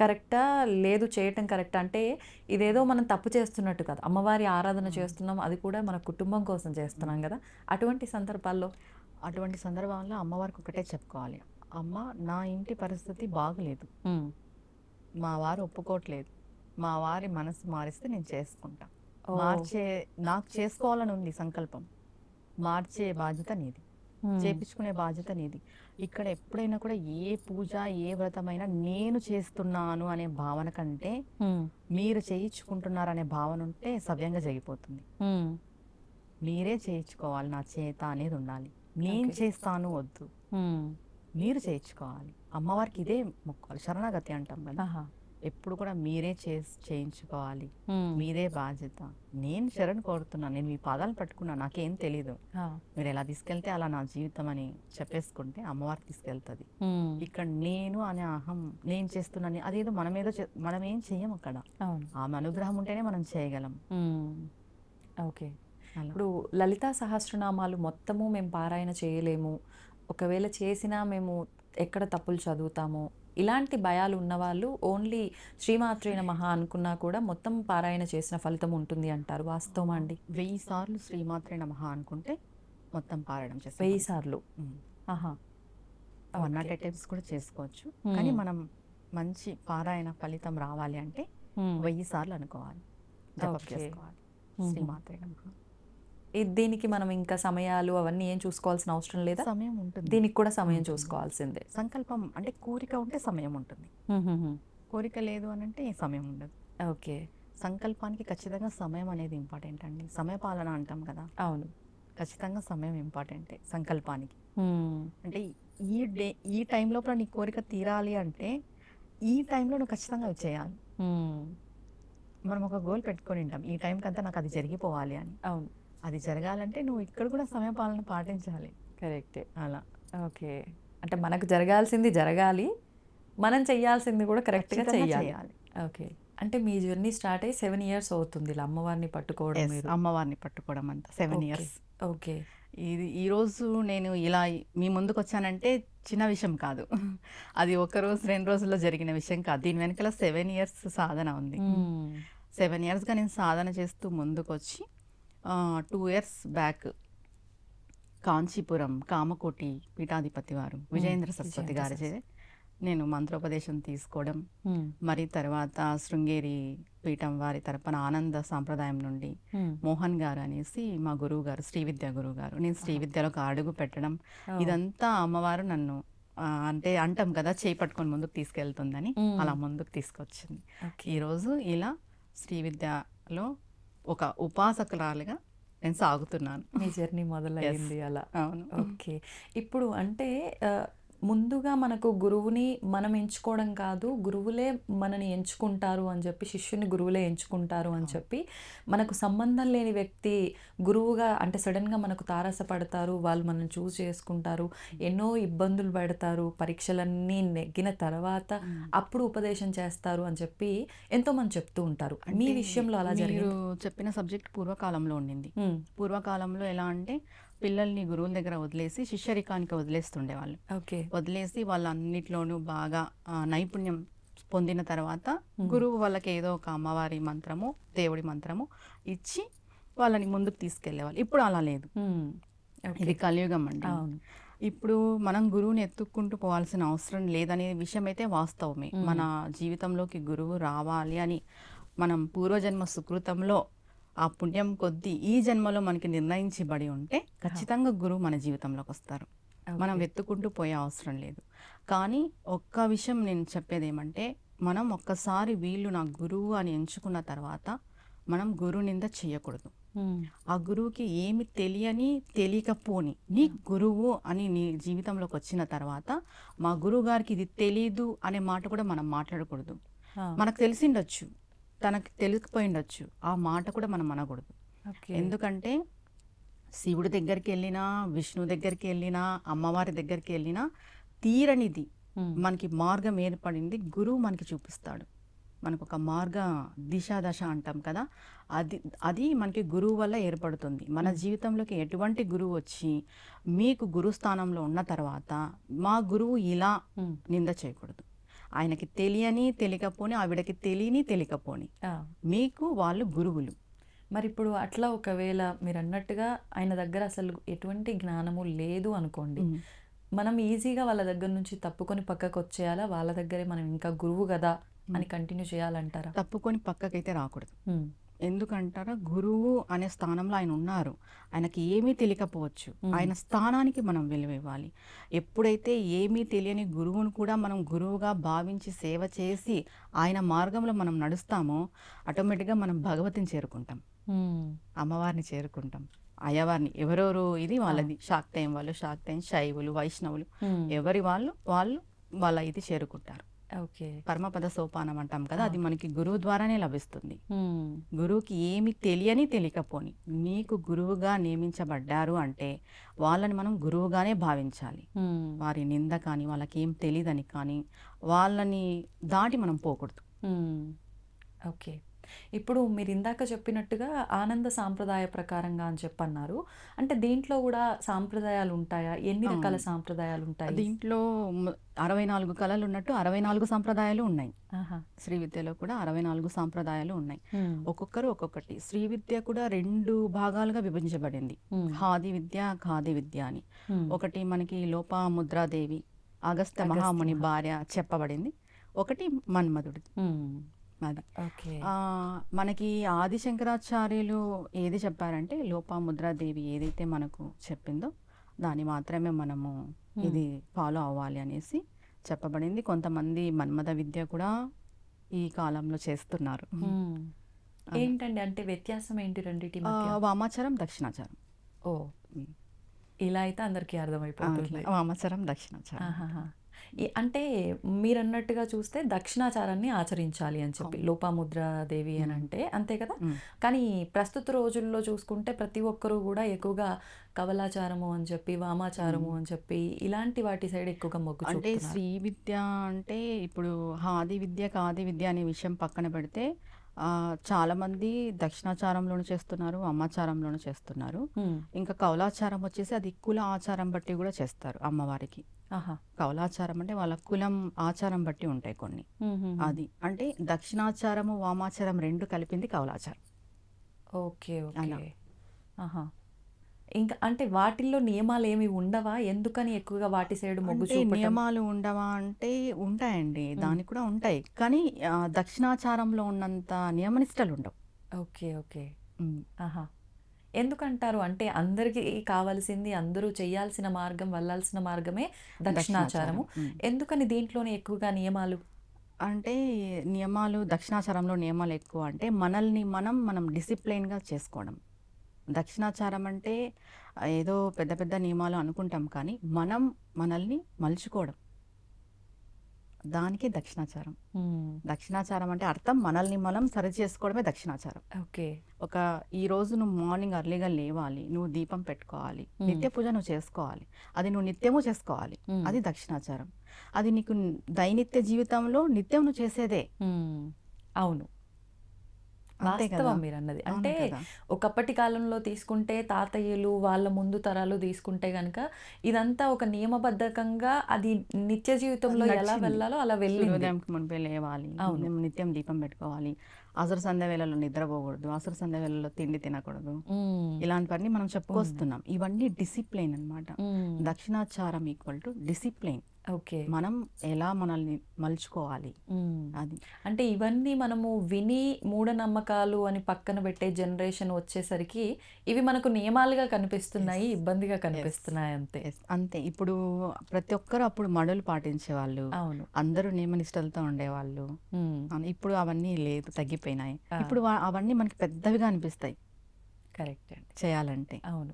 కరెక్టా, లేదు చేయటం కరెక్టా? అంటే ఇదేదో మనం తప్పు చేస్తున్నట్టు కదా, అమ్మవారి ఆరాధన చేస్తున్నాం, అది కూడా మన కుటుంబం కోసం చేస్తున్నాం కదా. అటువంటి సందర్భాల్లో అమ్మవారికి ఒకటే చెప్పుకోవాలి, అమ్మ నా ఇంటి పరిస్థితి బాగలేదు, మా వారు ఒప్పుకోవట్లేదు, మా వారి మనసు మారిస్తే నేను చేసుకుంటా. నాకు చేసుకోవాలని ఉంది సంకల్పం, మార్చే బాధ్యత నీది, చేపించుకునే బాధ్యత నీది. ఇక్కడ ఎప్పుడైనా కూడా ఏ పూజ ఏ వ్రతమైనా నేను చేస్తున్నాను అనే భావన కంటే మీరు చేయించుకుంటున్నారనే భావన ఉంటే సవ్యంగా జరిగిపోతుంది. మీరే చేయించుకోవాలి, నా చేత అనేది ఉండాలి. నేను చేస్తాను వద్దు, మీరు చేయించుకోవాలి. అమ్మవారికి ఇదే మొక్కాలి, శరణాగతి అంటాం కదా. ఎప్పుడు కూడా మీరే చేయించుకోవాలి, మీరే బాధ్యత. నేను శరణ్ కోరుతున్నాను, నేను మీ పాదాలు పట్టుకున్నా, నాకేం తెలీదు, మీరు ఎలా తీసుకెళ్తే అలా నా జీవితం అని చెప్పేసుకుంటే అమ్మవారు తీసుకెళ్తుంది. ఇక్కడ నేను అనే అహం, నేను చేస్తున్నాను అదేదో మనం ఏం చెయ్యం అక్కడ. ఆమె అనుగ్రహం ఉంటేనే మనం చేయగలం. ఓకే. ఇప్పుడు లలితా సహస్రనామాలు మొత్తము మేము పారాయణ చేయలేము, ఒకవేళ చేసినా మేము ఎక్కడ తప్పులు చదువుతాము, ఇలాంటి భయాలు ఉన్నవాళ్ళు ఓన్లీ శ్రీమాత్రే నమః అనుకున్నా కూడా మొత్తం పారాయణ చేసిన ఫలితం ఉంటుంది అంటారు, వాస్తవమా అండి? 1000 సార్లు శ్రీమాత్రే నమః అనుకుంటే మొత్తం పారాయణం చేస్తాం. 1000 సార్లు? 108 times కూడా చేసుకోవచ్చు. కానీ మనం మంచి పారాయణ ఫలితం రావాలి అంటే 1000 సార్లు అనుకోవాలి, జపం చేసుకోవాలి శ్రీమాత్రే నమః. దీనికి మనం ఇంకా సమయాలు అవన్నీ ఏం చూసుకోవాల్సిన అవసరం లేదా? సమయం ఉంటుంది, దీనికి కూడా సమయం చూసుకోవాల్సిందే. సంకల్పం అంటే కోరిక ఉంటే సమయం ఉంటుంది, కోరిక లేదు అని అంటే సమయం ఉండదు. ఓకే. సంకల్పానికి ఖచ్చితంగా సమయం అనేది ఇంపార్టెంట్ అండి. సమయపాలన అంటాం కదా. అవును, ఖచ్చితంగా సమయం ఇంపార్టెంటే సంకల్పానికి. అంటే ఈ టైం లోపల నీ కోరిక తీరాలి అంటే ఈ టైంలో నువ్వు ఖచ్చితంగా అవి చేయాలి. మనం ఒక గోల్ పెట్టుకొని ఉంటాం, ఈ టైంకి అంతా నాకు అది జరిగిపోవాలి అని. అవును, అది జరగాలంటే నువ్వు ఇక్కడ కూడా సమయపాలన పాటించాలి. కరెక్టే. అలా. ఓకే. అంటే మనకు జరగాల్సింది జరగాలి, మనం చెయ్యాల్సింది కూడా కరెక్ట్గా చెయ్యాలి. ఓకే. అంటే మీ జర్నీ స్టార్ట్ అయ్యి 7 years అవుతుంది ఇలా అమ్మవారిని పట్టుకోవడం? అమ్మవారిని పట్టుకోవడం అంతా 7 years. ఓకే. ఈరోజు నేను ఇలా మీ ముందుకు వచ్చానంటే చిన్న విషయం కాదు, అది 1 రోజు 2 రోజుల్లో జరిగిన విషయం కాదు. దీని వెనకాల 7 years సాధన ఉంది. 7 yearsగా నేను సాధన చేస్తూ ముందుకు వచ్చి 2 years బ్యాక్ కాంచీపురం కామకోటి పీఠాధిపతి వారు విజయేంద్ర సరస్వతి గారిచే నేను మంత్రోపదేశం తీసుకోవడం, మరి తర్వాత శృంగేరి పీఠం వారి తరపున ఆనంద సాంప్రదాయం నుండి మోహన్ గారు అనేసి మా గురువు గారు, శ్రీవిద్య గురువు గారు, నేను శ్రీవిద్యలో ఒక అడుగు పెట్టడం, ఇదంతా అమ్మవారు నన్ను అంటే అంటాం కదా చేయి పట్టుకొని ముందుకు తీసుకెళ్తుందని, అలా ముందుకు తీసుకొచ్చింది. ఈరోజు ఇలా శ్రీ విద్యలో ఒక ఉపాసకురాలుగా నేను సాగుతున్నాను. మీ జర్నీ మొదలైంది అలా. అవును. ఓకే. ఇప్పుడు అంటే ముందుగా మనకు గురువుని మనం ఎంచుకోవడం కాదు, గురువులే మనని ఎంచుకుంటారు అని చెప్పి, శిష్యుని గురువులే ఎంచుకుంటారు అని చెప్పి, మనకు సంబంధం లేని వ్యక్తి గురువుగా అంటే సడన్గా మనకు తారసపడతారు, వాళ్ళు మనల్ని చూస్ చేసుకుంటారు, ఎన్నో ఇబ్బందులు పెడతారు, పరీక్షలన్నీ నెగ్గిన తర్వాత అప్పుడు ఉపదేశం చేస్తారు అని చెప్పి ఎంతోమంది చెప్తూ ఉంటారు. మీ విషయంలో అలా జరిగింది? మీరు చెప్పిన సబ్జెక్ట్ పూర్వకాలంలో ఉండింది. పూర్వకాలంలో ఎలా అంటే పిల్లల్ని గురువుల దగ్గర వదిలేసి శిష్యరికానికి వదిలేస్తుండేవాళ్ళు. ఓకే. వదిలేసి వాళ్ళన్నిట్లోనూ బాగా నైపుణ్యం పొందిన తర్వాత గురువు వాళ్ళకి ఏదో ఒక అమ్మవారి మంత్రము, దేవుడి మంత్రము ఇచ్చి వాళ్ళని ముందుకు తీసుకెళ్లేవాళ్ళు. ఇప్పుడు అలా లేదు. ఇది కలియుగం అండి. ఇప్పుడు మనం గురువుని ఎత్తుక్కుంటూ పోవాల్సిన అవసరం లేదనే విషయం అయితే వాస్తవమే. మన జీవితంలోకి గురువు రావాలి అని మనం పూర్వజన్మ సుకృతంలో ఆ పుణ్యం కొద్దీ ఈ జన్మలో మనకి నిర్ణయించబడి ఉంటే ఖచ్చితంగా గురువు మన జీవితంలోకి వస్తారు. మనం వెతుక్కుంటూ పోయే అవసరం లేదు. కానీ ఒక్క విషయం నేను చెప్పేది ఏమంటే, మనం ఒక్కసారి వీళ్ళు నా గురువు అని ఎంచుకున్న తర్వాత మనం గురు నింద చేయకూడదు. ఆ గురువుకి ఏమి తెలియకపోని నీ గురువు అని నీ జీవితంలోకి వచ్చిన తర్వాత మా గురువు గారికి ఇది తెలీదు అనే మాట కూడా మనం మాట్లాడకూడదు. మనకు తెలిసిండొచ్చు, తనకు తెలియకపోయిండొచ్చు, ఆ మాట కూడా మనం అనకూడదు. ఎందుకంటే శివుడి దగ్గరికి వెళ్ళినా, విష్ణు దగ్గరికి వెళ్ళినా, అమ్మవారి దగ్గరికి వెళ్ళినా తీరనిది మనకి మార్గం ఏర్పడింది గురువు మనకి చూపిస్తాడు. మనకు ఒక మార్గ దశ అంటాం కదా, అది మనకి గురువు వల్ల ఏర్పడుతుంది. మన జీవితంలోకి ఎటువంటి గురువు వచ్చి మీకు గురుస్థానంలో ఉన్న తర్వాత మా గురువు ఇలా నింద చేయకూడదు. ఆయనకి తెలియకపోని, ఆవిడకి తెలియకపోని మీకు వాళ్ళు గురువులు. మరి ఇప్పుడు అట్లా ఒకవేళ మీరు అన్నట్టుగా ఆయన దగ్గర అసలు ఎటువంటి జ్ఞానము లేదు అనుకోండి, మనం ఈజీగా వాళ్ళ దగ్గర నుంచి తప్పుకొని పక్కకు వచ్చేయాలా? వాళ్ళ దగ్గరే మనం ఇంకా గురువు కదా అని కంటిన్యూ చేయాలంటారా? తప్పుకొని పక్కకైతే రాకూడదు. ఎందుకంటారా, గురువు అనే స్థానంలో ఆయన ఉన్నారు. ఆయనకి ఏమీ తెలియకపోవచ్చు, ఆయన స్థానానికి మనం విలువ ఇవ్వాలి. ఎప్పుడైతే ఏమీ తెలియని గురువును కూడా మనం గురువుగా భావించి సేవ చేసి ఆయన మార్గంలో మనం నడుస్తామో ఆటోమేటిక్గా మనం భగవతిని చేరుకుంటాం, అమ్మవారిని చేరుకుంటాం, అయ్యవారిని. ఎవరెవరు ఇది వాళ్ళది, శాక్తేయం వాళ్ళు శాక్తేయం, శైవులు, వైష్ణవులు, ఎవరి వాళ్ళ ఇది చేరుకుంటారు. ఓకే. పరమపద సోపానం అంటాం కదా, అది మనకి గురువు ద్వారానే లభిస్తుంది. గురువుకి ఏమి తెలియకపోని నీకు గురువుగా నియమించబడ్డారు అంటే వాళ్ళని మనం గురువుగానే భావించాలి. వారి నింద కానీ, వాళ్ళకి ఏం తెలియదని కానీ వాళ్ళని దాటి మనం పోకూడదు. ఓకే. ఇప్పుడు మీరు ఇందాక చెప్పినట్టుగా ఆనంద సాంప్రదాయ ప్రకారంగా అని చెప్పన్నారు. అంటే దీంట్లో కూడా సాంప్రదాయాలు ఉంటాయా? ఎన్ని రకాల సాంప్రదాయాలు ఉంటాయి? దీంట్లో 64 కళలు ఉన్నట్టు 64 సాంప్రదాయాలు ఉన్నాయి. శ్రీ విద్యలో కూడా 64 సాంప్రదాయాలు ఉన్నాయి. ఒక్కొక్కరు ఒక్కొక్కటి. శ్రీ విద్య కూడా 2 భాగాలుగా విభజించబడింది, హాది విద్య, ఖాది విద్య అని. ఒకటి మనకి లోపాముద్రాదేవి, అగస్త్య మహాముని భార్య చెప్పబడింది. ఒకటి మన్మధుడి. అది మనకి ఆది శంకరాచార్యులు ఏది చెప్పారంటే, లోపాముద్రాదేవి ఏదైతే మనకు చెప్పిందో దాన్ని మాత్రమే మనము ఇది ఫాలో అవ్వాలి అనేసి చెప్పబడింది. కొంతమంది మన్మథ విద్య కూడా ఈ కాలంలో చేస్తున్నారు. ఏంటండి అంటే వ్యత్యాసం ఏంటి రెండిటి మధ్య? వామాచారం, దక్షిణాచారం. ఓ, ఇలా అయితే అందరికీ అర్థమైపోతుంది. వామాచారం, దక్షిణాచారం. అంటే మీరు అన్నట్టుగా చూస్తే దక్షిణాచారాన్ని ఆచరించాలి అని చెప్పి లోపాముద్రాదేవి అని అంటే, అంతే కదా. కానీ ప్రస్తుత రోజుల్లో చూసుకుంటే ప్రతి ఒక్కరూ కూడా ఎక్కువగా కవలాచారము అని చెప్పి, వామాచారము అని చెప్పి ఇలాంటి వాటి సైడ్ ఎక్కువగా మొగ్గు అంటే శ్రీ విద్య అంటే ఇప్పుడు హాది విద్య, ఖాది విద్య అనే విషయం పక్కన పెడితే చాలామంది దక్షిణాచారంలోనూ చేస్తున్నారు, అమ్మాచారంలోనూ చేస్తున్నారు. ఇంకా కౌలాచారం వచ్చేసి అది కుల ఆచారం బట్టి కూడా చేస్తారు అమ్మవారికి. కౌలాచారం అంటే వాళ్ళ కులం ఆచారం బట్టి ఉంటాయి కొన్ని. అది అంటే దక్షిణాచారము, వామాచారం 2 కలిపింది కౌలాచారం. ఓకే. ఓకే. ఆహా! ఇంకా అంటే వాటిల్లో నియమాలేమి ఉండవా? ఎందుకని ఎక్కువగా వాటి సైడ్ మొగ్గు అంటే చూపటం? నియమాలు ఉండవా అంటే ఉంటాయండి. హ్మ్. దానికి కూడా ఉంటాయి. కానీ దక్షిణాచారంలో ఉన్నంత నియమనిష్టలుండవు. ఓకే. ఓకే. హ్మ్. ఆహా! ఎందుకంటారు? అంటే అందరికీ కావాల్సింది అందరూ చేయాల్సిన మార్గం, వెళ్ళాల్సిన మార్గమే దక్షిణాచారం. దక్షిణాచారము. ఎందుకని దీంట్లోనే ఎక్కువగా నియమాలు? అంటే నియమాలు దక్షిణాచారంలో నియమాలెక్కువ అంటే మనల్ని మనం డిసిప్లైన్‌గా చేసుకోవడం. దక్షిణాచారం అంటే ఏదో పెద్ద పెద్ద నియమాలు అనుకుంటాం కానీ మనం మనల్ని మలుచుకోవడం. దానికే దక్షిణాచారం. హ్మ్. దక్షిణాచారం అంటే అర్థం మనల్ని మనం సరిచేసుకోవడమే దక్షిణాచారం. ఓకే. ఒక ఈరోజు నువ్వు మార్నింగ్ ఎర్లీగా లేవాలి. నువ్వు దీపం పెట్టుకోవాలి. హ్మ్. నిత్య పూజ నువ్వు చేసుకోవాలి. అది నువ్వు నిత్యము చేసుకోవాలి. హ్మ్. అది దక్షిణాచారం. అది నీకు దైనిత్య జీవితంలో నిత్యం నువ్వు చేసేదే. హ్మ్. అవును. అంతే కదా! వాస్తవం మీరన్నది. అవును అంటే కదా! ఒకప్పటి కాలంలో తీసుకుంటే తాతయ్యలు, వాళ్ళ ముందు తరాలు తీసుకుంటే గనక ఇదంతా ఒక నియమబద్ధకంగా అది నిత్య జీవితంలో ఎలా నడిచింది. వెళ్ళాలో అలా వెళ్ళింది. సూర్యోదయంకి మునిపే లేవాలి. అవును. నిత్యం దీపం పెట్టుకోవాలి. అసరు సంధ్య వేళల్లో నిద్రపోకూడదు. అసరు సంధ్య వేళల్లో తిండి తినకూడదు. హ్మ్. ఇలాంటివన్నీ మనం ఉంది. చెప్పుకొస్తున్నాం. ఇవన్నీ డిసిప్లైన్ అన్నమాట. హ్మ్. దక్షిణాచారం ఈక్వల్ టు డిసిప్లైన్. ఓకే. మనం ఎలా మనల్ని మలుచుకోవాలి హ్మ్. అది. అంటే ఇవన్నీ మనము విని మూఢనమ్మకాలు అని పక్కన పెట్టే జనరేషన్ వచ్చేసరికి ఇవి మనకు నియమాలుగా కనిపిస్తున్నాయి. యెస్. ఇబ్బందిగా యెస్. కనిపిస్తున్నాయి అంతే. యెస్. అంతే. ఇప్పుడు ప్రతి ఒక్కరు అప్పుడు మడులు పాటించేవాళ్ళు. అవును. అందరూ నియమనిష్టలతో ఉండేవాళ్ళు. హ్మ్. ఇప్పుడు అవన్నీ లేదు, తగ్గిపోయినాయి. ఆ! ఇప్పుడు అవన్నీ మనకి పెద్దవిగా అనిపిస్తాయి కరెక్ట్ అండి. చేయాలంటే. అవును.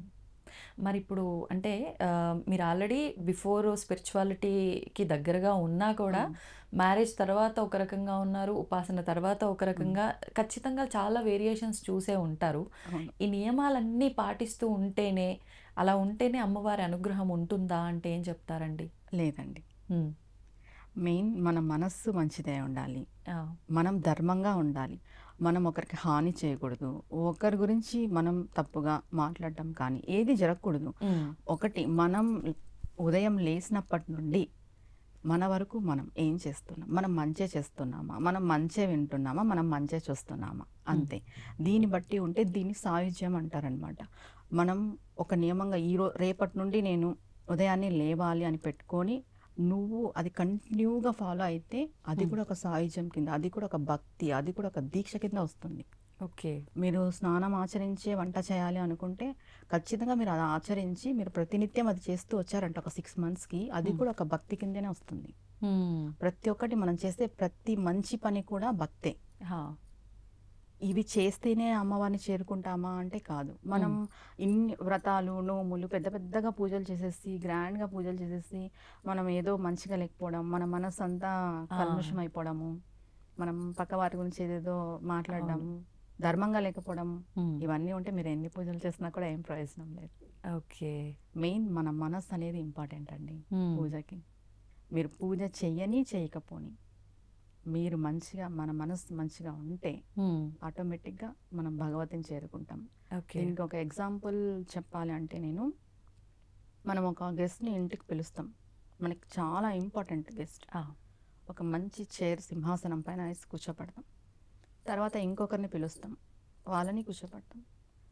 మరిప్పుడు అంటే మీరు ఆల్రెడీ బిఫోర్ స్పిరిచువాలిటీకి దగ్గరగా ఉన్నా కూడా హ్మ్. మ్యారేజ్ తర్వాత ఒక రకంగా ఉన్నారు. ఉపాసన తర్వాత ఒక హ్మ్. రకంగా ఖచ్చితంగా చాలా వేరియేషన్స్ చూసే ఉంటారు. అవును. ఈ నియమాలన్నీ పాటిస్తూ ఉంటేనే అలా ఉంటేనే అమ్మవారి అనుగ్రహం ఉంటుందా అంటే ఏం చెప్తారండి? లేదండి. హ్మ్. మెయిన్ మన మనస్సు మంచిదై ఉండాలి. ఆ! మనం ధర్మంగా ఉండాలి. మనం ఒకరికి హాని చేయకూడదు. ఒకరి గురించి మనం తప్పుగా మాట్లాడడం కానీ ఏది జరగకూడదు. హ్మ్. ఒకటి మనం ఉదయం లేసినప్పటి నుండి మన వరకు మనం ఏం చేస్తున్నాం? మనం మంచే చేస్తున్నామా? మనం మంచే వింటున్నామా? మనం మంచే చూస్తున్నామా? అంతే. దీన్ని బట్టి ఉంటే దీన్ని సాయుజ్యం అంటారనమాట. మనం ఒక నియమంగా రేపటి నుండి నేను ఉదయాన్నే లేవాలి అని పెట్టుకొని నువ్వు అది కంటిన్యూగా ఫాలో అయితే అది హ్మ్. కూడా ఒక సాయుజ్యం కింద, అది కూడా ఒక భక్తి, అది కూడా ఒక దీక్ష కింద వస్తుంది. ఓకే. మీరు స్నానం ఆచరించే వంట చేయాలి అనుకుంటే ఖచ్చితంగా మీరు అది ఆచరించి మీరు ప్రతినిత్యం అది చేస్తూ వచ్చారంటే ఒక 6 మంత్స్‌కి అది హ్మ్. కూడా ఒక భక్తి కిందనే వస్తుంది. హ్మ్. ప్రతి ఒక్కటి మనం చేసే ప్రతి మంచి పని కూడా భక్తే. ఆ! ఇవి చేస్తేనే అమ్మవారిని చేరుకుంటామా అంటే కాదు. మనం ఇన్ని వ్రతాలు, నోములు పెద్ద పెద్దగా పూజలు చేసేసి, గ్రాండ్‌గా పూజలు చేసేసి, మనం ఏదో మంచిగా లేకపోవడం, మన మనసంతా ఆ! కల్మషం అయిపోవడము, మనం పక్క వారి గురించి ఏదేదో మాట్లాడడం, అవును. ధర్మంగా లేకపోవడం, హ్మ్. ఇవన్నీ ఉంటే మీరు ఎన్ని పూజలు చేసినా కూడా ఏం ప్రయోజనం లేదు. ఓకే. మెయిన్ మన మనస్సు అనేది ఇంపార్టెంట్ అండి హ్మ్. పూజకి. మీరు పూజ చెయ్యని, చేయకపోని మీరు మంచిగా మన మనస్సు మంచిగా ఉంటే హ్మ్. ఆటోమేటిక్‌గా మనం భగవతిని చేరుకుంటాం. ఓకే. దీనికి ఒక ఎగ్జాంపుల్ చెప్పాలి అంటే మనం ఒక గెస్ట్‌ని ఇంటికి పిలుస్తాం. మనకి చాలా ఇంపార్టెంట్ గెస్ట్. ఆ! ఒక మంచి చైర్ సింహాసనం పైన వేసి కూర్చోపెడతాం. తర్వాత ఇంకొకరిని పిలుస్తాం. వాళ్ళని కూర్చోపెడతాం.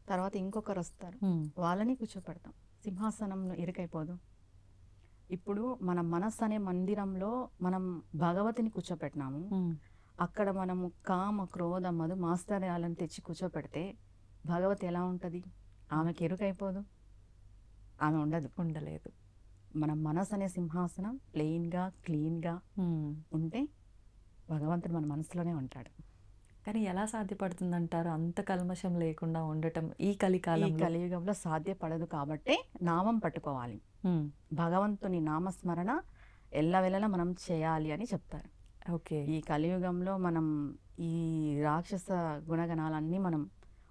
తర్వాత ఇంకొకరొస్తారు. హ్మ్. వాళ్ళని కూర్చోపెడతాం. సింహాసనంలో ఇరుకైపోదు. ఇప్పుడు మన మనస్సు అనే మందిరంలో మనం భగవతిని కూర్చోపెట్టినాము. హ్మ్. అక్కడ మనము కామ, క్రోధ, మధు, మాత్సర్యాలను తెచ్చి కూర్చోపెడితే భగవతి ఎలా ఉంటది? ఆమెకి ఎరుకైపోదు. ఆమె ఉండదు. ఉండలేదు. మన మనసు అనే సింహాసనం ప్లెయిన్‌గా, క్లీన్‌గా హ్మ్. ఉంటే భగవంతుడు మన మనసులోనే ఉంటాడు. కానీ ఎలా సాధ్యపడుతుందంటారు? అంత కల్మషం లేకుండా ఉండటం ఈ ఈ కలికాలంలో? కలియుగంలో సాధ్యపడదు కాబట్టే నామం పట్టుకోవాలి. హ్మ్. భగవంతుని నామస్మరణ ఎల్లవేళలా మనం చేయాలి అని చెప్తారు. ఓకే. ఈ కలియుగంలో మనం ఈ రాక్షస గుణగణాలన్నీ మనం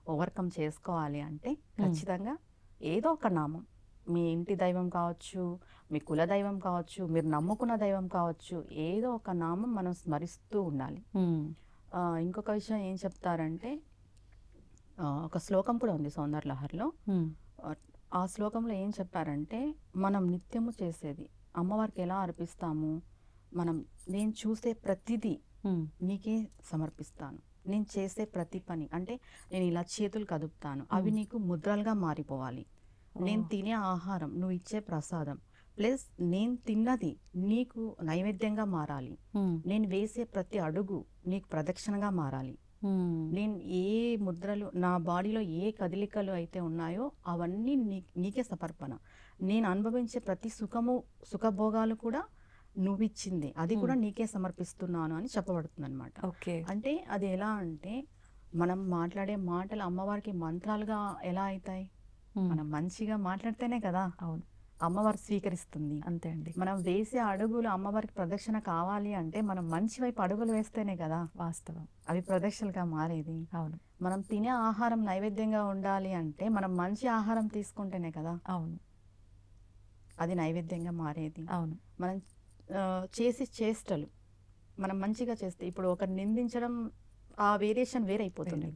ఓవర్‌కమ్ చేసుకోవాలి అంటే ఖచ్చితంగా ఏదో ఒక నామం. మీ ఇంటి దైవం కావచ్చు, మీ కుల దైవం కావచ్చు, మీరు నమ్ముకున్న దైవం కావచ్చు, ఏదో ఒక నామం మనం స్మరిస్తూ ఉండాలి. హ్మ్. ఇంకొక విషయం ఏం చెప్తారంటే ఒక శ్లోకం కూడా ఉంది సౌందర్యలహరిలో. హ్మ్. ఆహ్, ఆ శ్లోకంలో ఏం చెప్పారంటే మనం నిత్యము చేసేది అమ్మవారికి ఎలా అర్పిస్తాము? మనం నేను చూసే ప్రతిదీ హ్మ్. నీకే సమర్పిస్తాను. నేను చేసే ప్రతి పని అంటే నేను ఇలా చేతులు కదుపుతాను, అవి నీకు ముద్రలుగా మారిపోవాలి. నేను తినే ఆహారం, నువ్వు ఇచ్చే ప్రసాదం, ప్లస్ నేను తిన్నది నీకు నైవేద్యంగా మారాలి. నేను వేసే ప్రతి అడుగు నీకు ప్రదక్షిణగా మారాలి. నేను ఏ ముద్రలు, నా బాడీలో ఏ కదలికలు అయితే ఉన్నాయో అవన్నీ నీకే సమర్పణ. నేను అనుభవించే ప్రతి సుఖభోగాలు కూడా నువ్వు ఇచ్చింది, అది కూడా నీకే సమర్పిస్తున్నాను అని చెప్పబడుతుంది అనమాట. ఓకే. అంటే అది ఎలా అంటే మనం మాట్లాడే మాటలు అమ్మవారికి మంత్రాలుగా ఎలా అవుతాయి? మనం మంచిగా మాట్లాడితేనే కదా అవును, అమ్మవారు స్వీకరిస్తుంది. అంతే అండి. మనం వేసే అడుగులు అమ్మవారికి ప్రదక్షిణ కావాలి అంటే మనం మంచి వైపు అడుగులు వేస్తేనే కదా వాస్తవం. అవి ప్రదక్షిణగా మారేది. అవును, మనం తినే ఆహారం నైవేద్యంగా ఉండాలి అంటే మనం మంచి ఆహారం తీసుకుంటేనే కదా అవును, అది నైవేద్యంగా మారేది. అవును. మనం చేసే చేష్టలు మనం మంచిగా చేస్తే, ఇప్పుడు ఒకరిని నిందించడం ఆ వేరియేషన్ వేరైపోతుంది.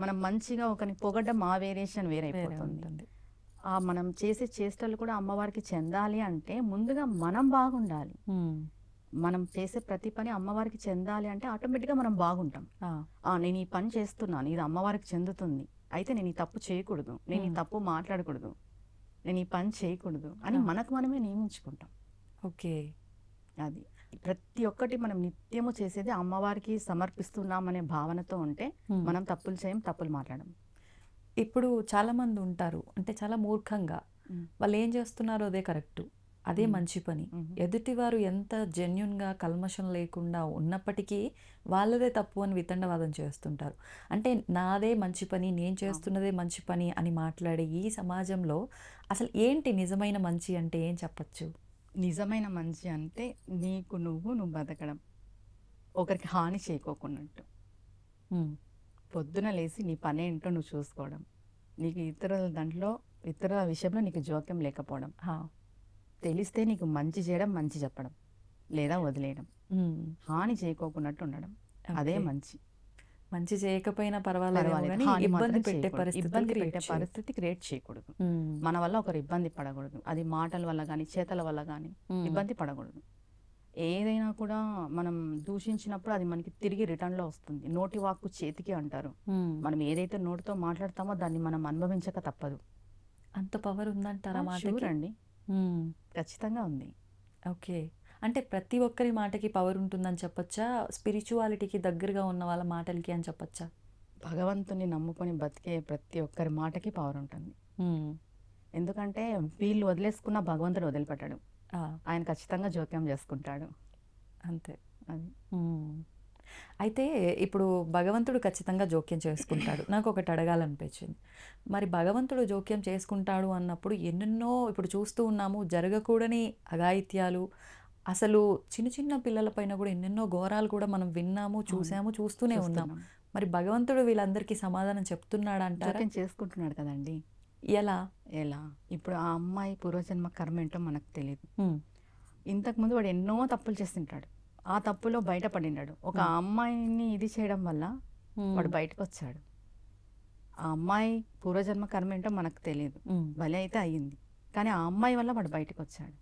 మనం మంచిగా ఒకరిని పొగడ్డం ఆ వేరియేషన్ వేరైపోతుంది. మనం చేసే చేష్టలు కూడా అమ్మవారికి చెందాలి అంటే ముందుగా మనం బాగుండాలి. మనం చేసే ప్రతి పని అమ్మవారికి చెందాలి అంటే ఆటోమేటిక్గా మనం బాగుంటాం. నేను ఈ పని చేస్తున్నాను, ఇది అమ్మవారికి చెందుతుంది, అయితే నేను ఈ తప్పు చేయకూడదు, నేను ఈ తప్పు మాట్లాడకూడదు, నేను ఈ పని చేయకూడదు అని మనకు మనమే నియమించుకుంటాం. ఓకే. అది ప్రతి ఒక్కటి మనం నిత్యము చేసేది అమ్మవారికి సమర్పిస్తున్నామనే భావనతో ఉంటే మనం తప్పులు చేయం, తప్పులు మాట్లాడము. ఇప్పుడు చాలా మంది ఉంటారు, అంటే చాలా మూర్ఖంగా వాళ్ళు ఏం చేస్తున్నారో అదే కరెక్ట్, అదే మంచి పని. ఎదుటివారు ఎంత జెన్యున్గా కల్మషం లేకుండా ఉన్నప్పటికీ వాళ్ళదే తప్పు అని వితండవాదం చేస్తుంటారు. అంటే నాదే మంచి పని, నేను చేస్తున్నదే మంచి పని అని మాట్లాడే ఈ సమాజంలో అసలు ఏంటి నిజమైన మంచి అంటే ఏం చెప్పచ్చు? నిజమైన మంచి అంటే నువ్వు బతకడం, ఒకరికి హాని చేయకోకున్నట్టు, పొద్దున లేచి నీ పని ఏంటో నువ్వు చూసుకోవడం, నీకు ఇతరుల విషయంలో నీకు జోక్యం లేకపోవడం, తెలిస్తే నీకు మంచి చేయడం, మంచి చెప్పడం లేదా వదిలేయడం, హాని చేయకోకున్నట్టు ఉండడం, అదే మంచి. మంచి చేయకపోయినా పర్వాలేదు, ఇబ్బంది పెట్టే పరిస్థితి క్రియేట్ చేయకూడదు. మన వల్ల ఒకరు ఇబ్బంది పడకూడదు, అది మాటల వల్ల కానీ చేతల వల్ల కానీ ఇబ్బంది పడకూడదు. ఏదైనా కూడా మనం దూషించినప్పుడు అది మనకి తిరిగి రిటర్న్ లో వస్తుంది. నోటి వాక్కు చేతికి అంటారు. మనం ఏదైతే నోటితో మాట్లాడతామో దాన్ని మనం అనుభవించక తప్పదు. అంత పవర్ ఉందంటారా? చూడండి, ఖచ్చితంగా ఉంది. ఓకే. అంటే ప్రతి ఒక్కరి మాటకి పవర్ ఉంటుందని చెప్పచ్చా? స్పిరిచువాలిటీకి దగ్గరగా ఉన్న వాళ్ళ మాటలకి అని చెప్పచ్చా? భగవంతుని నమ్ముకొని బతికే ప్రతి ఒక్కరి మాటకి పవర్ ఉంటుంది. ఎందుకంటే వీళ్ళు వదిలేసుకున్న భగవంతుడు వదిలిపెట్టాడు, ఆయన ఖచ్చితంగా జోక్యం చేసుకుంటాడు. అంతే. అది అయితే ఇప్పుడు భగవంతుడు ఖచ్చితంగా జోక్యం చేసుకుంటాడు. నాకు ఒకటి అడగాలనిపించింది, మరి భగవంతుడు జోక్యం చేసుకుంటాడు అన్నప్పుడు ఎన్నెన్నో ఇప్పుడు చూస్తూ ఉన్నాము, జరగకూడని అఘాయిత్యాలు, అసలు చిన్న చిన్న పిల్లల పైన కూడా ఎన్నెన్నో ఘోరాలు కూడా మనం విన్నాము, చూసాము, చూస్తూనే ఉన్నాం. మరి భగవంతుడు వీళ్ళందరికీ సమాధానం చెప్తున్నాడు అంటారా? చేసుకుంటున్నాడు కదండి. ఎలా? ఇప్పుడు ఆ అమ్మాయి పూర్వజన్మ కర్మ ఏంటో మనకు తెలియదు. ఇంతకుముందు వాడు ఎన్నో తప్పులు చేస్తుంటాడు, ఆ తప్పులో బయటపడినాడు. ఒక అమ్మాయిని ఇది చేయడం వల్ల వాడు బయటకు వచ్చాడు. ఆ అమ్మాయి పూర్వజన్మ కర్మ ఏంటో మనకు తెలియదు, బలి అయితే అయ్యింది, కానీ ఆ అమ్మాయి వల్ల వాడు బయటకు వచ్చాడు.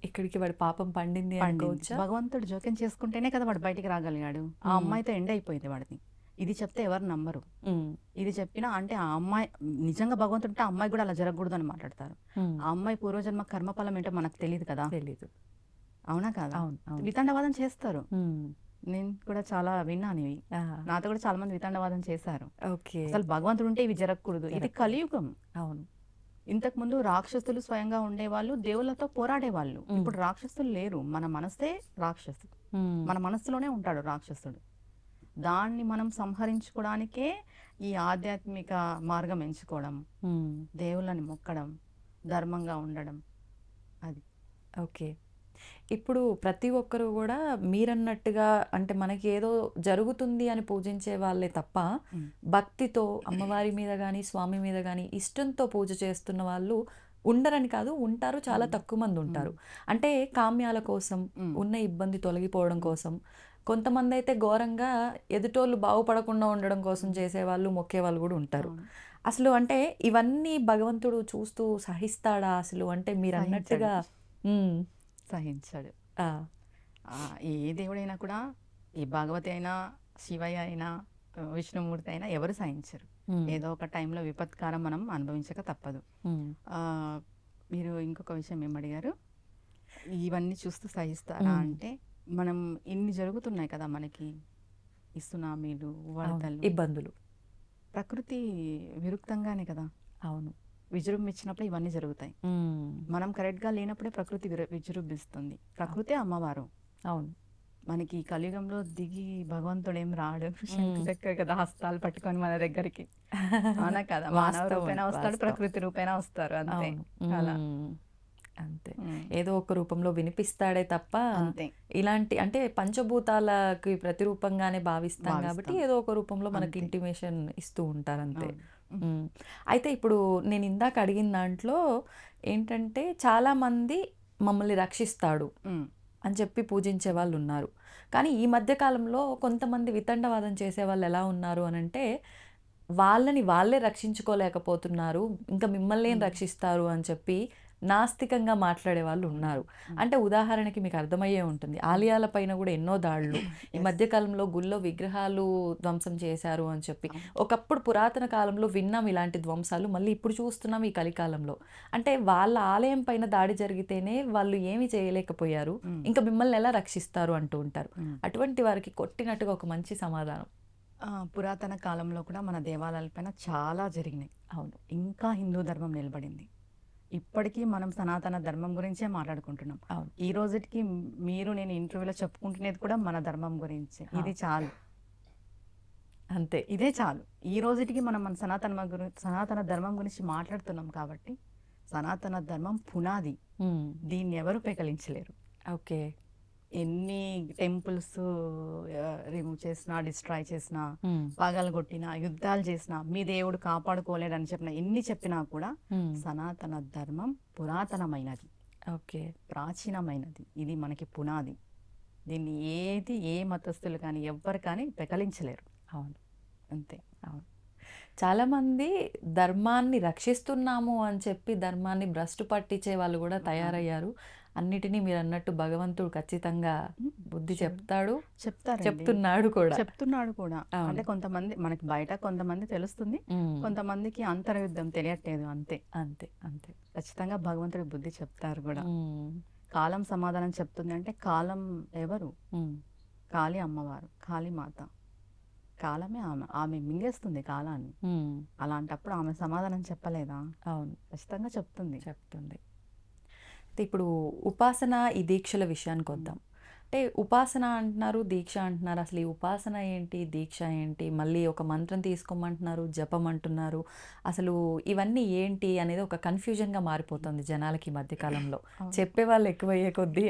ఇక్కడికి వాడి పాపం పండింది అనుకోవచ్చా? భగవంతుడు జోక్యం చేసుకుంటేనే కదా వాడు బయటికి రాగలిగాడు. ఆ అమ్మాయితో ఎండ్ అయిపోయింది వాడిది. ఇది చెప్తే ఎవరు నమ్మరు. ఇది చెప్పినా అంటే ఆ అమ్మాయి నిజంగా భగవంతుడు ఉంటే ఆ అమ్మాయి కూడా అలా జరగకూడదు అని మాట్లాడతారు. ఆ అమ్మాయి పూర్వజన్మ కర్మఫలం ఏంటో మనకు తెలియదు కదా. తెలీదు. అవునా కాదా? వితండవాదం చేస్తారు. నేను కూడా చాలా విన్నాను ఇవి, నాతో కూడా చాలా మంది వితండవాదం చేశారు. అసలు భగవంతుడు ఉంటే ఇవి జరగకూడదు, ఇది కలియుగం. అవును. ఇంతకు ముందు రాక్షసులు స్వయంగా ఉండేవాళ్ళు, దేవుళ్ళతో పోరాడేవాళ్ళు. ఇప్పుడు రాక్షసులు లేరు, మన మనసే రాక్షసుడు, మన మనసులోనే ఉంటాడు రాక్షసుడు. దాన్ని మనం సంహరించుకోవడానికే ఈ ఆధ్యాత్మిక మార్గం ఎంచుకోవడం, దేవుళ్ళని మొక్కడం, ధర్మంగా ఉండడం. అది ఓకే. ఇప్పుడు ప్రతి ఒక్కరు కూడా మీరన్నట్టుగా అంటే మనకి ఏదో జరుగుతుంది అని పూజించే వాళ్ళే తప్ప భక్తితో అమ్మవారి మీద కానీ స్వామి మీద కానీ ఇష్టంతో పూజ చేస్తున్న వాళ్ళు ఉండరని కాదు, ఉంటారు, చాలా తక్కువ మంది ఉంటారు. అంటే కామ్యాల కోసం, ఉన్న ఇబ్బంది తొలగిపోవడం కోసం, కొంతమంది అయితే ఘోరంగా ఎదుటోళ్ళు బాగుపడకుండా ఉండడం కోసం చేసేవాళ్ళు, మొక్కేవాళ్ళు కూడా ఉంటారు. అసలు అంటే ఇవన్నీ భగవంతుడు చూస్తూ సహిస్తాడా అసలు? అంటే మీరు అన్నట్టుగా సహించాడు. ఏ దేవుడైనా కూడా, ఈ భగవతి అయినా శివయ్య అయినా విష్ణుమూర్తి అయినా ఎవరు సహించరు. ఏదో ఒక టైంలో విపత్కారం మనం అనుభవించక తప్పదు. ఆ, మీరు ఇంకొక విషయం ఏమడిగారు, ఇవన్నీ చూస్తూ సహిస్తారా అంటే, మనం ఇన్ని జరుగుతున్నాయి కదా మనకి, ఈ సునామీలు, వరదలు, ఇబ్బందులు, ప్రకృతి విరుక్తంగానే కదా. అవును, విజృంభించినప్పుడు ఇవన్నీ జరుగుతాయి. మనం కరెక్ట్గా లేనప్పుడే ప్రకృతి విజృంభిస్తుంది. ప్రకృతే అమ్మవారు. అవును, మనకి ఈ కలియుగంలో దిగి భగవంతుడు ఏం రాడు, శంకు చక్కెర కదా హస్తాలు పట్టుకొని మన దగ్గరికి. అవునా కదా, మానవ రూపేణ వస్తాడు, ప్రకృతి రూపేణ వస్తారు, అంతే. అలా అంతే, ఏదో ఒక రూపంలో వినిపిస్తాడే తప్ప అంతే. ఇలాంటి అంటే పంచభూతాలకి ప్రతిరూపంగానే భావిస్తాం కాబట్టి ఏదో ఒక రూపంలో మనకి ఇంటిమేషన్ ఇస్తూ ఉంటారు, అంతే. అయితే ఇప్పుడు నేను ఇందాక అడిగిన దాంట్లో ఏంటంటే చాలామంది మమ్మల్ని రక్షిస్తాడు అని చెప్పి పూజించే వాళ్ళు ఉన్నారు. కానీ ఈ మధ్యకాలంలో కొంతమంది వితండవాదం చేసే వాళ్ళు ఎలా ఉన్నారు అని అంటే, వాళ్ళని వాళ్ళే రక్షించుకోలేకపోతున్నారు, ఇంకా మిమ్మల్ని ఏం రక్షిస్తారు అని చెప్పి నాస్తికంగా మాట్లాడే వాళ్ళు ఉన్నారు. అంటే ఉదాహరణకి మీకు అర్థమయ్యే ఉంటుంది, ఆలయాల పైన కూడా ఎన్నో దాడులు, ఈ మధ్యకాలంలో గుళ్ళో విగ్రహాలు ధ్వంసం చేశారు అని చెప్పి. ఒకప్పుడు పురాతన కాలంలో విన్నాం ఇలాంటి ధ్వంసాలు, మళ్ళీ ఇప్పుడు చూస్తున్నాం ఈ కలికాలంలో. అంటే వాళ్ళ ఆలయం పైన దాడి జరిగితేనే వాళ్ళు ఏమి చేయలేకపోయారు, ఇంకా మిమ్మల్ని ఎలా రక్షిస్తారు అంటూ ఉంటారు. అటువంటి వారికి కొట్టినట్టుగా ఒక మంచి సమాధానం. పురాతన కాలంలో కూడా మన దేవాలయాలపైన చాలా జరిగినాయి. అవును, ఇంకా హిందూ ధర్మం నిలబడింది. ఇప్పటికీ మనం సనాతన ధర్మం గురించే మాట్లాడుకుంటున్నాం. అవును, ఈ రోజుకి మీరు నేను ఇంటర్వ్యూలో చెప్పుకుంటున్నది కూడా మన ధర్మం గురించి. ఇది చాలు, అంతే, ఇదే చాలు. ఈ రోజుకి మనం మన సనాతన ధర్మం గురించి మాట్లాడుతున్నాం కాబట్టి సనాతన ధర్మం పునాది, దీన్ని ఎవరు పెకలించలేరు. ఓకే, ఎన్ని టెంపుల్స్ రిమూవ్ చేసినా, డిస్ట్రాయ్ చేసినా, పగలు కొట్టినా, యుద్ధాలు చేసినా, మీ దేవుడు కాపాడుకోలేడని చెప్పిన ఎన్ని చెప్పినా కూడా సనాతన ధర్మం పురాతనమైనది, ఓకే, ప్రాచీనమైనది. ఇది మనకి పునాది. దీన్ని ఏ మతస్థులు కానీ ఎవ్వరు కానీ పెకలించలేరు. అవును, అంతే. అవును. చాలామంది ధర్మాన్ని రక్షిస్తున్నాము అని చెప్పి ధర్మాన్ని భ్రష్టు పట్టించే వాళ్ళు కూడా తయారయ్యారు. అన్నిటినీ మీరు అన్నట్టు భగవంతుడు ఖచ్చితంగా బుద్ధి చెప్తున్నాడు కూడా. అంటే కొంతమంది మనకి బయట కొంతమంది తెలుస్తుంది, కొంతమందికి అంతర్యుద్ధం తెలియట్లేదు, అంతే. అంతే, అంతే, ఖచ్చితంగా భగవంతుడి బుద్ధి చెప్తారు కూడా. కాలం సమాధానం చెప్తుంది అంటే, కాలం ఎవరు? కాళీ అమ్మవారు, కాళీ మాత. కాలమే ఆమె మింగేస్తుంది కాలాన్ని. అలాంటప్పుడు ఆమె సమాధానం చెప్పలేదా? అవును, ఖచ్చితంగా చెప్తుంది. ఇప్పుడు ఉపాసన, ఈ దీక్షల విషయానికి వద్దాం. అంటే ఉపాసన అంటున్నారు, దీక్ష అంటున్నారు. అసలు ఈ ఉపాసన ఏంటి, దీక్ష ఏంటి, మళ్ళీ ఒక మంత్రం తీసుకోమంటున్నారు, జపం అంటున్నారు. అసలు ఇవన్నీ ఏంటి అనేది ఒక కన్ఫ్యూజన్గా మారిపోతుంది జనాలకి ఈ మధ్యకాలంలో. చెప్పేవాళ్ళు ఎక్కువయ్యే కొద్దీ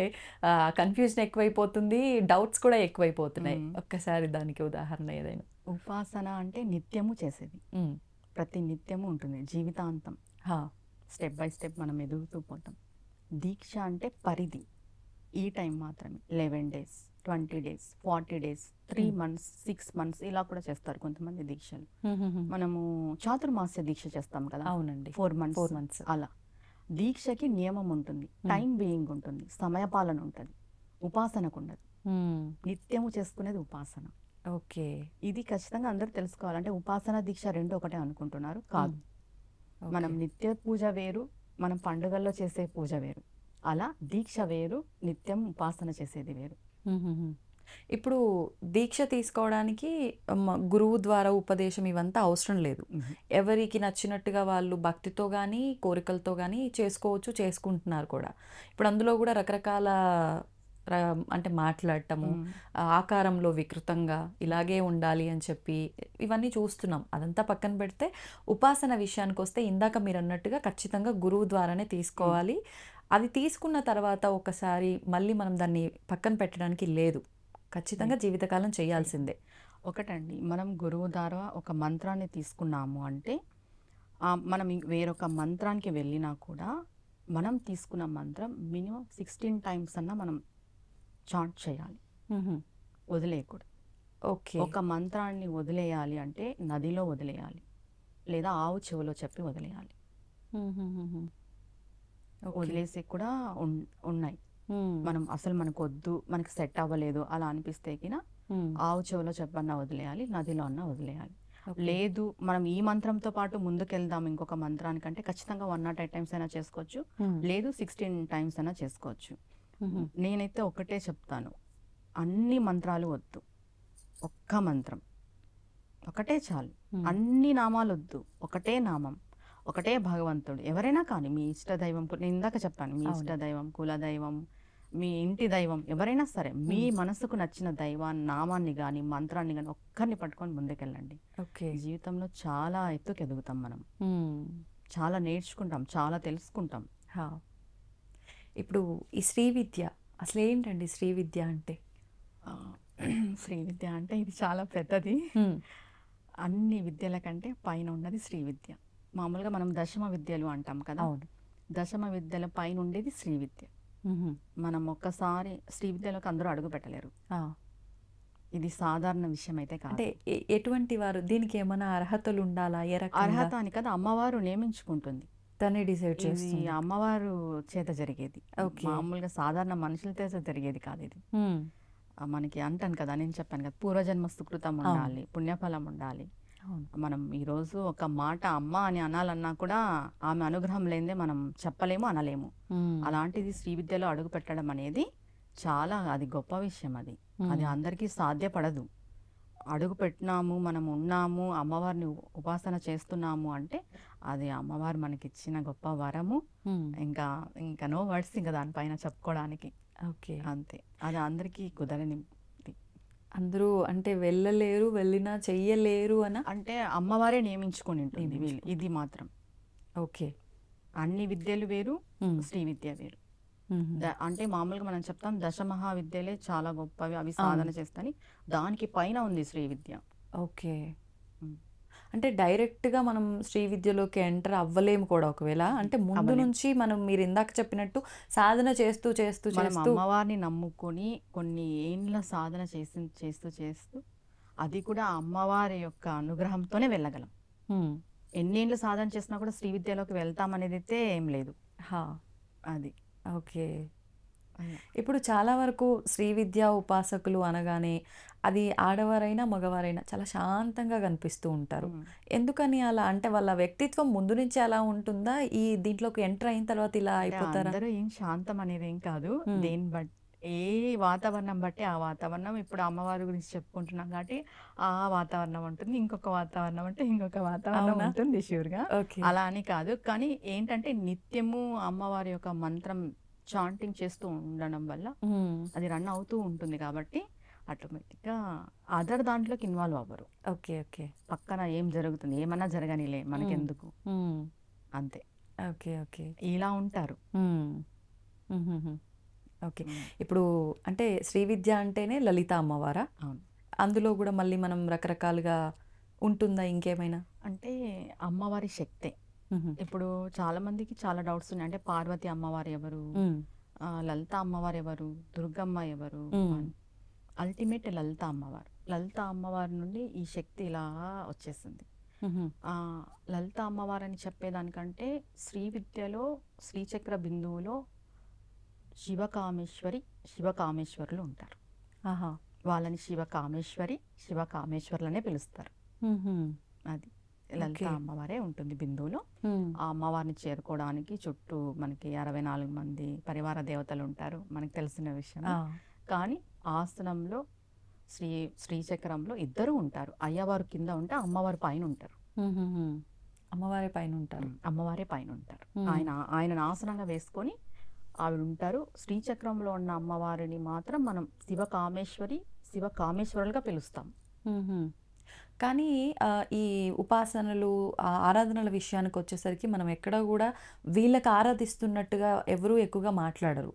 కన్ఫ్యూజన్ ఎక్కువైపోతుంది, డౌట్స్ కూడా ఎక్కువైపోతున్నాయి. ఒక్కసారి దానికి ఉదాహరణ ఏదైనా. ఉపాసన అంటే నిత్యము చేసేది, ప్రతి నిత్యము ఉంటుంది, జీవితాంతం, స్టెప్ బై స్టెప్ మనం ఎదుగుతూ పోతాం. దీక్ష అంటే పరిధి, ఈ టైం మాత్రమే, 11 days, 20 days, 40 days, 3 months, 6 months ఇలా కూడా చేస్తారు కొంతమంది దీక్షలు. మనము చాతుర్మాస్య దీక్ష చేస్తాం కదా. అవునండి, 4 months. అలా దీక్షకి నియమం ఉంటుంది, టైం బీయింగ్ ఉంటుంది, సమయపాలన ఉంటుంది. ఉపాసనకు ఉండదు. నిత్యము చేసుకునేది ఉపాసన. ఓకే, ఇది ఖచ్చితంగా అందరూ తెలుసుకోవాలంటే ఉపాసన దీక్ష రెండు ఒకటే అనుకుంటున్నారు, కాదు. మనం నిత్య పూజ వేరు, మనం పండుగల్లో చేసే పూజ వేరు. అలా దీక్ష వేరు, నిత్యం ఉపాసన చేసేది వేరు. ఇప్పుడు దీక్ష తీసుకోవడానికి గురువు ద్వారా ఉపదేశం ఇవంతా అవసరం లేదు. ఎవరికి నచ్చినట్టుగా వాళ్ళు భక్తితో కానీ కోరికలతో కానీ చేసుకోవచ్చు, చేసుకుంటున్నారు కూడా. ఇప్పుడు అందులో కూడా రకరకాల అంటే మాట్లాడటము, ఆకారంలో వికృతంగా ఇలాగే ఉండాలి అని చెప్పి ఇవన్నీ చూస్తున్నాం. అదంతా పక్కన పెడితే ఉపాసన విషయానికి వస్తే ఇందాక మీరు అన్నట్టుగా ఖచ్చితంగా గురువు ద్వారానే తీసుకోవాలి. అది తీసుకున్న తర్వాత ఒకసారి మళ్ళీ మనం దాన్ని పక్కన పెట్టడానికి లేదు, ఖచ్చితంగా జీవితకాలం చేయాల్సిందే. ఒకటండి, మనం గురువు ద్వారా ఒక మంత్రాన్ని తీసుకున్నాము అంటే మనం వేరొక మంత్రానికి వెళ్ళినా కూడా మనం తీసుకున్న మంత్రం మినిమం 16 times అన్నా మనం చాంట్ చేయాలి, వదిలేయకూడదు. ఓకే, ఒక మంత్రాన్ని వదిలేయాలి అంటే నదిలో వదిలేయాలి, లేదా ఆవు చెవిలో చెప్పి వదిలేయాలి. వదిలేసి కూడా ఉన్నాయి. మనం అసలు మనకు వద్దు, మనకి సెట్ అవ్వలేదు అలా అనిపిస్తే కినా ఆవు చెవిలో చెప్పన్నా వదిలేయాలి, నదిలో అన్నా వదిలేయాలి. లేదు మనం ఈ మంత్రంతో పాటు ముందుకెళ్దాం ఇంకొక మంత్రానికంటే ఖచ్చితంగా 108 టైమ్స్ అయినా చేసుకోవచ్చు, లేదు 16 టైమ్స్ అయినా చేసుకోవచ్చు. నేనైతే ఒకటే చెప్తాను, అన్ని మంత్రాలు వద్దు, ఒక్క మంత్రం ఒకటే చాలు. అన్ని నామాలు వద్దు, ఒకటే నామం, ఒకటే భగవంతుడు. ఎవరైనా కానీ మీ ఇష్ట దైవం, నేను ఇందాక చెప్పాను, మీ ఇష్ట దైవం, కుల దైవం, మీ ఇంటి దైవం, ఎవరైనా సరే మీ మనసుకు నచ్చిన దైవాన్ని, నామాన్ని కానీ మంత్రాన్ని కానీ ఒక్కరిని పట్టుకొని ముందుకెళ్ళండి. జీవితంలో చాలా ఎత్తుకు ఎదుగుతాం మనం, చాలా నేర్చుకుంటాం, చాలా తెలుసుకుంటాం. ఇప్పుడు ఈ శ్రీ విద్య అసలు ఏంటండి? శ్రీ విద్య అంటే శ్రీ విద్య అంటే ఇది చాలా పెద్దది. అన్ని విద్యల కంటే పైన ఉన్నది శ్రీ విద్య. మామూలుగా మనం దశమ విద్యలు అంటాం కదా, దశమ విద్యల పైన ఉండేది శ్రీ విద్య. మనం ఒక్కసారి శ్రీ విద్యలోకి అందరూ అడుగు పెట్టలేరు. ఇది సాధారణ విషయం అయితే కాదు. అంటే ఎటువంటి వారు దీనికి ఏమైనా అర్హతలు ఉండాలా? అర్హత అని కదా అమ్మవారు నియమించుకుంటుంది, తనే డిసైడ్ చేస్తుంది. అమ్మవారు చేత జరిగేది. మామూలుగా సాధారణ మనుషులతో జరిగేది కాదు ఇది. మనకి అంటాను కదా, నేను చెప్పాను కదా, పూర్వజన్మ సుకృతం ఉండాలి, పుణ్యఫలం ఉండాలి. మనం ఈరోజు ఒక మాట అమ్మ అని అనాలన్నా కూడా ఆమె అనుగ్రహం లేదే మనం చెప్పలేము, అనలేము. అలాంటిది శ్రీ విద్యలో అడుగు పెట్టడం అనేది చాలా, అది గొప్ప విషయం. అది అందరికీ సాధ్యపడదు. అడుగు పెట్టినాము, మనం ఉన్నాము, అమ్మవారిని ఉపాసన చేస్తున్నాము అంటే అది అమ్మవారు మనకి ఇచ్చిన గొప్ప వరము. ఇంకా నో వర్డ్స్ ఇంకా దానిపైన చెప్పుకోవడానికి. అంతే, అది అందరికీ కుదరని. అందరూ అంటే వెళ్ళలేరు, వెళ్ళినా చెయ్యలేరు అంటే అమ్మవారే నియమించుకొని ఉంటుంది ఇది మాత్రం. అన్ని విద్యలు వేరు, శ్రీ విద్య వేరు. అంటే మామూలుగా మనం చెప్తాం దశమహా విద్యలే చాలా గొప్పవి, అవి సాధన చేస్తాని, దానికి పైన ఉంది శ్రీ విద్య. అంటే డైరెక్ట్గా మనం శ్రీ విద్యలోకి ఎంటర్ అవ్వలేము కూడా ఒకవేళ. అంటే ముందు నుంచి మనం మీరు ఇందాక చెప్పినట్టు సాధన చేస్తూ చేస్తూ చేస్తూ అమ్మవారిని నమ్ముకొని కొన్ని ఏండ్ల సాధన చేస్తూ అది కూడా అమ్మవారి యొక్క అనుగ్రహంతోనే వెళ్ళగలం. ఎన్నేళ్ళు సాధన చేసినా కూడా శ్రీ విద్యలోకి వెళ్తామనేది అయితే ఏం లేదు. అది ఇప్పుడు చాలా వరకు శ్రీ విద్యా ఉపాసకులు అనగానే అది ఆడవారైనా మగవారైనా చాలా శాంతంగా కనిపిస్తూ ఉంటారు. ఎందుకని అలా? అంటే వాళ్ళ వ్యక్తిత్వం ముందు నుంచి అలా ఉంటుందా? ఈ దీంట్లోకి ఎంటర్ అయిన తర్వాత ఇలా అయిపోతారా? అందరూ ఏం శాంతం అనేది ఏం కాదు, దేని బట్టి ఏ వాతావరణం బట్టి ఆ వాతావరణం. ఇప్పుడు అమ్మవారి గురించి చెప్పుకుంటున్నాం కాబట్టి ఆ వాతావరణం ఉంటుంది, ఇంకొక వాతావరణం అంటే ఇంకొక వాతావరణం ఉంటుంది ష్యూర్గా. అలా అని కాదు, కానీ ఏంటంటే నిత్యము అమ్మవారి యొక్క మంత్రం చాంటింగ్ చేస్తూ ఉండడం వల్ల అది రన్ అవుతూ ఉంటుంది కాబట్టి ఆటోమేటిక్గా అదర్ దాంట్లోకి ఇన్వాల్వ్ అవ్వరు. పక్కన ఏం జరుగుతుంది, ఏమన్నా జరగనిలే మనకెందుకు, అంతే. ఇలా ఉంటారు. ఇప్పుడు అంటే శ్రీ విద్య అంటేనే లలిత అమ్మవారా? అవును. అందులో కూడా మళ్ళీ మనం రకరకాలుగా ఉంటుందా ఇంకేమైనా? అంటే అమ్మవారి శక్తే. ఇప్పుడు చాలా మందికి చాలా డౌట్స్ ఉన్నాయి. అంటే పార్వతి అమ్మవారు ఎవరు, లలిత అమ్మవారు ఎవరు, దుర్గమ్మ ఎవరు? అల్టిమేట్ లలిత అమ్మవారు. లలిత అమ్మవారి నుండి ఈ శక్తి ఇలా వచ్చేసింది. లలిత అమ్మవారు అని చెప్పేదానికంటే శ్రీ విద్యలో శ్రీచక్ర బిందువులో శివకామేశ్వరులు ఉంటారు. వాళ్ళని శివకామేశ్వరులనే పిలుస్తారు. అది లలిత అమ్మవారే ఉంటుంది బిందువులో. ఆ అమ్మవారిని చేరుకోవడానికి చుట్టూ మనకి 64 మంది పరివార దేవతలు ఉంటారు, మనకు తెలిసిన విషయం. కానీ ఆసనంలో శ్రీచక్రంలో ఇద్దరు ఉంటారు. అయ్యవారు కింద ఉంటే అమ్మవారు పైన ఉంటారు. అమ్మవారే పైన ఉంటారు. ఆయన ఆసనంగా వేసుకొని ఆవిడ ఉంటారు. శ్రీచక్రంలో ఉన్న అమ్మవారిని మాత్రం మనం శివకామేశ్వరులుగా పిలుస్తాం. కానీ ఈ ఉపాసనలు ఆరాధనల విషయానికి వచ్చేసరికి మనం ఎక్కడ కూడా వీళ్ళకి ఆరాధిస్తున్నట్టుగా ఎవరు ఎక్కువగా మాట్లాడరు.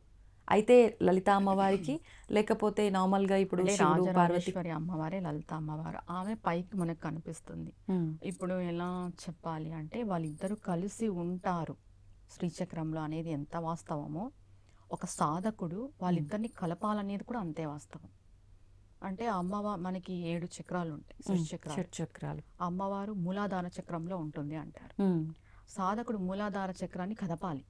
అయితే లలిత అమ్మవారికి, లేకపోతే నార్మల్గా ఇప్పుడు శివుడు పార్వతీశ్వరి అమ్మవారే లలిత అమ్మవారు. ఆమె పైకి మనకు కనిపిస్తుంది. ఇప్పుడు ఎలా చెప్పాలి అంటే వాళ్ళిద్దరూ కలిసి ఉంటారు శ్రీచక్రంలో అనేది ఎంత వాస్తవమో, ఒక సాధకుడు వాళ్ళిద్దరిని కలపాలనేది కూడా అంతే వాస్తవం. అంటే అమ్మవారు మనకి 7 చక్రాలు ఉంటాయి, చక్రాలు. అమ్మవారు మూలాధార చక్రంలో ఉంటుంది అంటారు. సాధకుడు మూలాధార చక్రాన్ని కదపాలి.